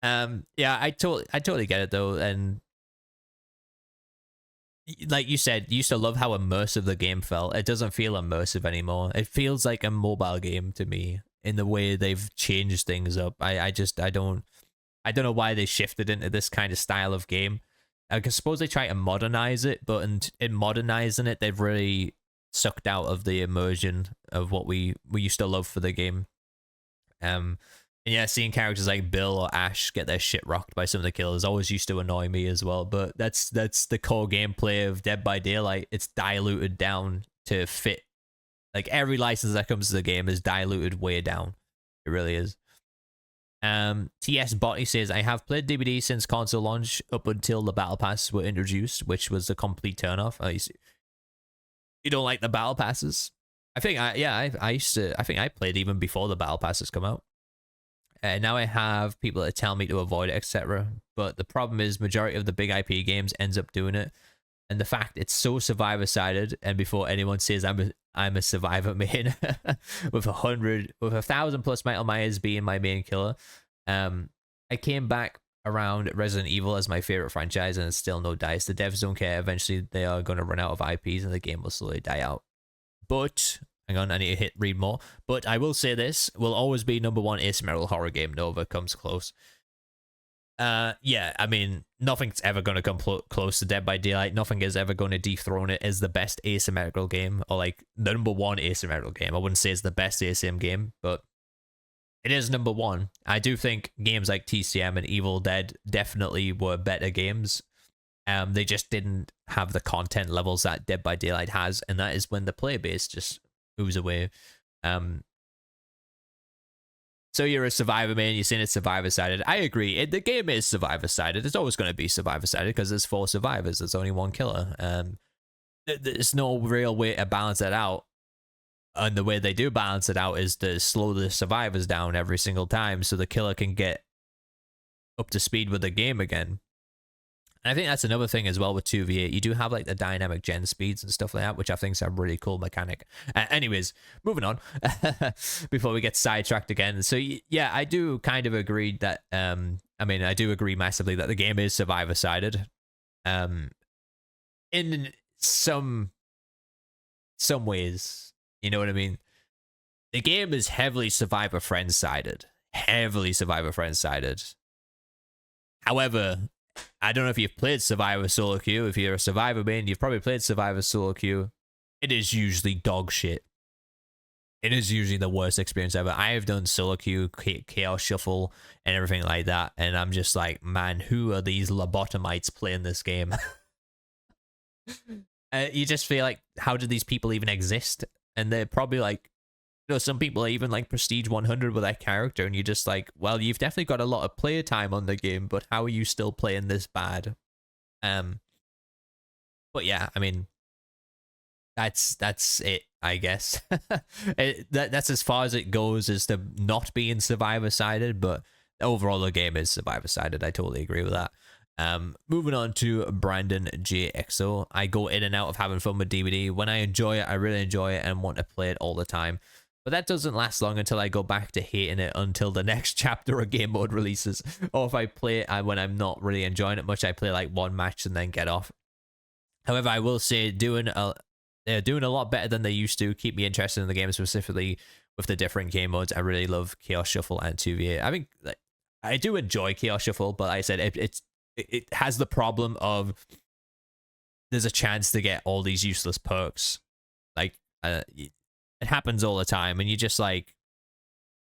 S1: Yeah, I totally get it though, and like you said, you used to love how immersive the game felt. It doesn't feel immersive anymore. It feels like a mobile game to me in the way they've changed things up. I don't know why they shifted into this kind of style of game. I suppose they try to modernize it, but in modernizing it, they've really sucked out of the immersion of what we used to love for the game. And yeah, seeing characters like Bill or Ash get their shit rocked by some of the killers always used to annoy me as well. But that's the core gameplay of Dead by Daylight. It's diluted down to fit. Like every license that comes to the game is diluted way down. It really is. TS Botty says, I have played DBD since console launch up until the battle passes were introduced, which was a complete turnoff. You don't like the battle passes? I think I used to. I think I played even before the battle passes come out. And now I have people that tell me to avoid it, etc. But the problem is, majority of the big IP games ends up doing it, and the fact it's so survivor sided. And before anyone says I'm a survivor main with 1,000 plus Michael Myers being my main killer, I came back around Resident Evil as my favorite franchise, and it's still no dice. The devs don't care. Eventually, they are going to run out of IPs, and the game will slowly die out. But hang on, I need to read more. But I will say this will always be #1 asymmetrical horror game. Nova comes close. Yeah, I mean, nothing's ever going to come close to Dead by Daylight. Nothing is ever going to dethrone it as the best asymmetrical game, or like the #1 asymmetrical game. I wouldn't say it's the best asym game, but it is #1. I do think games like TCM and Evil Dead definitely were better games. They just didn't have the content levels that Dead by Daylight has, and that is when the player base just moves away. So you're a survivor man, you're saying it's survivor-sided. I agree. The game is survivor-sided. It's always going to be survivor-sided because there's 4 survivors. There's only 1 killer. There's no real way to balance that out. And the way they do balance it out is to slow the survivors down every single time so the killer can get up to speed with the game again. And I think that's another thing as well with 2v8. You do have like the dynamic gen speeds and stuff like that, which I think is a really cool mechanic. Anyways, moving on before we get sidetracked again. So yeah, I do kind of agree that, I mean, I do agree massively that the game is survivor-sided. In some ways, you know what I mean? The game is heavily survivor friend-sided. Heavily survivor friend-sided. However, I don't know if you've played Survivor Solo Queue. If you're a Survivor main, you've probably played Survivor Solo Queue. It is usually dog shit. It is usually the worst experience ever. I have done Solo Queue, Chaos Shuffle, and everything like that, and I'm just like, man, who are these lobotomites playing this game? You just feel like, how did these people even exist? And they're probably like, you know, some people are even like Prestige 100 with that character, and you're just like, well, you've definitely got a lot of player time on the game, but how are you still playing this bad? But yeah, I mean, that's it, I guess. That's as far as it goes, as to not being survivor-sided, but overall the game is survivor-sided. I totally agree with that. Moving on to Brandon JXO. I go in and out of having fun with DBD. When I enjoy it, I really enjoy it and want to play it all the time. But that doesn't last long until I go back to hating it until the next chapter of game mode releases. Or if I play it when I'm not really enjoying it much, I play like 1 match and then get off. However, I will say they're doing a lot better than they used to. Keep me interested in the game, specifically with the different game modes. I really love Chaos Shuffle and 2v8. I mean, I do enjoy Chaos Shuffle, but like I said, it has the problem of there's a chance to get all these useless perks. Like, it happens all the time, and you just like,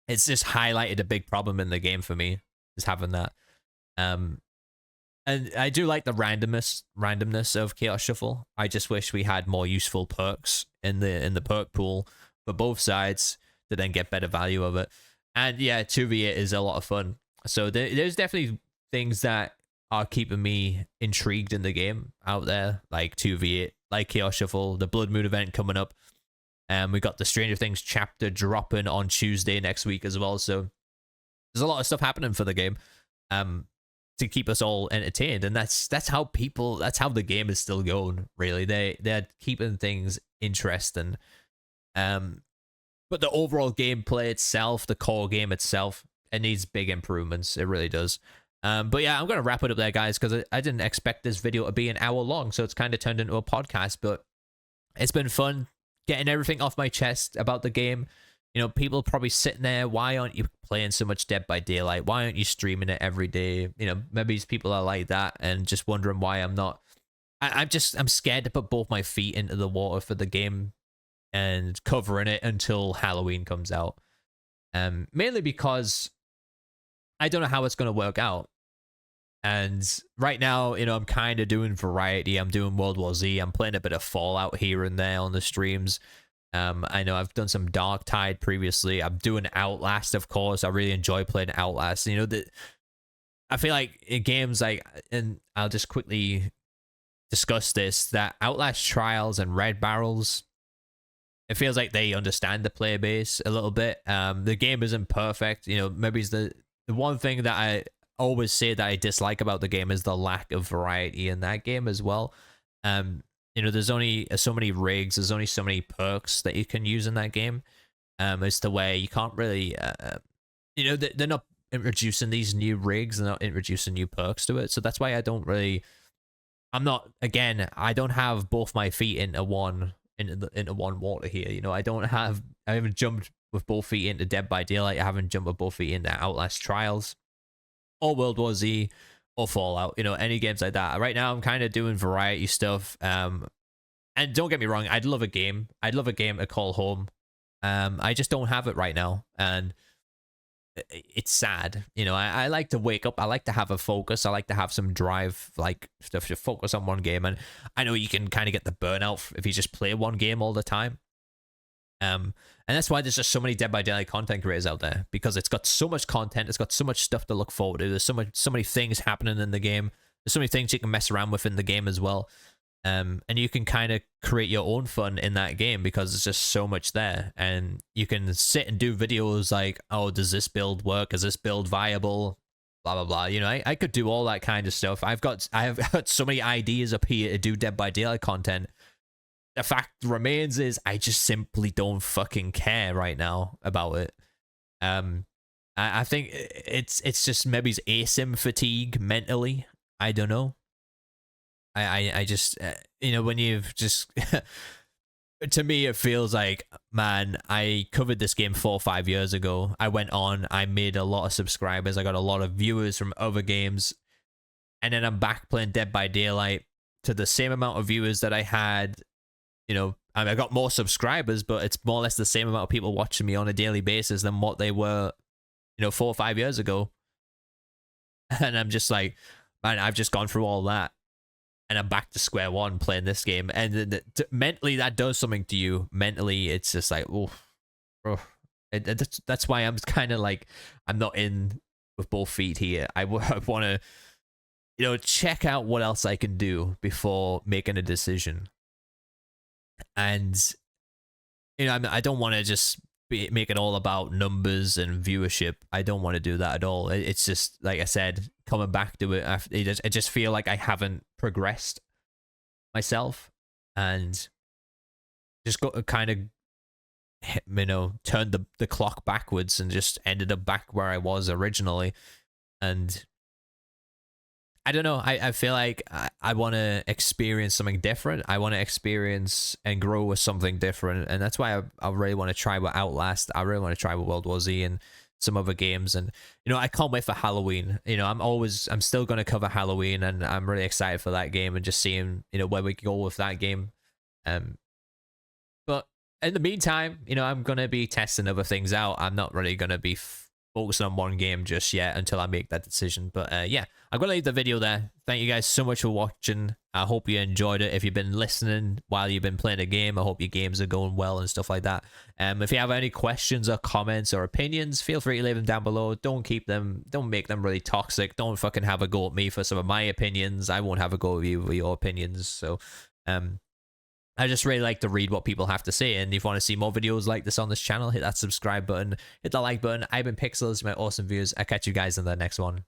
S1: it's just highlighted a big problem in the game for me, is having that. And I do like the randomness of Chaos Shuffle. I just wish we had more useful perks in the perk pool. for both sides to then get better value of it. And yeah, 2v8 is a lot of fun. So there's definitely things that are keeping me intrigued in the game out there, like 2v8, like Chaos Shuffle, the Blood Moon event coming up. And we got the Stranger Things chapter dropping on Tuesday next week as well. So there's a lot of stuff happening for the game to keep us all entertained. And that's how the game is still going, really. They're keeping things interesting. But the overall gameplay itself, the core game itself, it needs big improvements. It really does. But yeah, I'm going to wrap it up there, guys, because I didn't expect this video to be an hour long. So it's kind of turned into a podcast, but it's been fun getting everything off my chest about the game. You know, people probably sitting there, why aren't you playing so much Dead by Daylight? Why aren't you streaming it every day? You know, maybe these people are like that and just wondering why I'm not. I'm scared to put both my feet into the water for the game and covering it until Halloween comes out. Mainly because I don't know how it's going to work out. And right now, you know, I'm kind of doing variety. I'm doing World War Z. I'm playing a bit of Fallout here and there on the streams. I know I've done some Dark Tide previously. I'm doing Outlast, of course. I really enjoy playing Outlast. You know, I feel like in games like, and I'll just quickly discuss this, that Outlast Trials and Red Barrels, it feels like they understand the player base a little bit. The game isn't perfect. You know, maybe it's the one thing that I always say that I dislike about the game is the lack of variety in that game as well. You know, there's only so many rigs, there's only so many perks that you can use in that game. As to where you can't really, you know, they're not introducing these new rigs, they're not introducing new perks to it. So that's why I don't really, I don't have both my feet into one water here. You know, I haven't jumped with both feet into Dead by Daylight. I haven't jumped with both feet into Outlast Trials or World War Z or Fallout, you know, any games like that. Right now I'm kind of doing variety stuff. And don't get me wrong, I'd love a game to call home. I just don't have it right now, and it's sad. You know, I like to wake up, I like to have a focus, I like to have some drive, like stuff to focus on one game. And I know you can kind of get the burnout if you just play one game all the time. And that's why there's just so many Dead by Daylight content creators out there, because it's got so much content, it's got so much stuff to look forward to. There's so many things happening in the game. There's so many things you can mess around with in the game as well. And you can kind of create your own fun in that game because there's just so much there. And you can sit and do videos like, oh, does this build work? Is this build viable? Blah, blah, blah. You know, I could do all that kind of stuff. I have got so many ideas up here to do Dead by Daylight content. The fact remains is I just simply don't fucking care right now about it. I think it's just maybe it's asim fatigue mentally. I don't know. I just, you know, when you've just, to me, it feels like, man, I covered this game 4 or 5 years ago. I went on, I made a lot of subscribers. I got a lot of viewers from other games. And then I'm back playing Dead by Daylight to the same amount of viewers that I had. You know, I got more subscribers, but it's more or less the same amount of people watching me on a daily basis than what they were, you know, 4 or 5 years ago. And I'm just like, man, I've just gone through all that. And I'm back to square one playing this game. And mentally, that does something to you. Mentally, it's just like, oh. That's why I'm kind of like, I'm not in with both feet here. I want to, you know, check out what else I can do before making a decision. And, you know, I don't want to just make it all about numbers and viewership. I don't want to do that at all. It's just, like I said, coming back to it, I just feel like I haven't progressed myself, and just got to kind of, you know, turn the clock backwards and just ended up back where I was originally. And I don't know. I feel like I want to experience something different. I want to experience and grow with something different. And that's why I really want to try with Outlast. I really want to try with World War Z and some other games. And, you know, I can't wait for Halloween. You know, I'm still going to cover Halloween, and I'm really excited for that game and just seeing, you know, where we go with that game. But in the meantime, you know, I'm going to be testing other things out. I'm not really going to be focusing on one game just yet until I make that decision. But yeah, I'm gonna leave the video there. Thank you guys so much for watching. I hope you enjoyed it. If you've been listening while you've been playing a game, I hope your games are going well and stuff like that. If you have any questions or comments or opinions, feel free to leave them down below. Don't make them really toxic. Don't fucking have a go at me for some of my opinions. I won't have a go at you for your opinions. So I just really like to read what people have to say, and if you want to see more videos like this on this channel, hit that subscribe button, hit the like button. I've been Pixels, my awesome viewers. I'll catch you guys in the next one.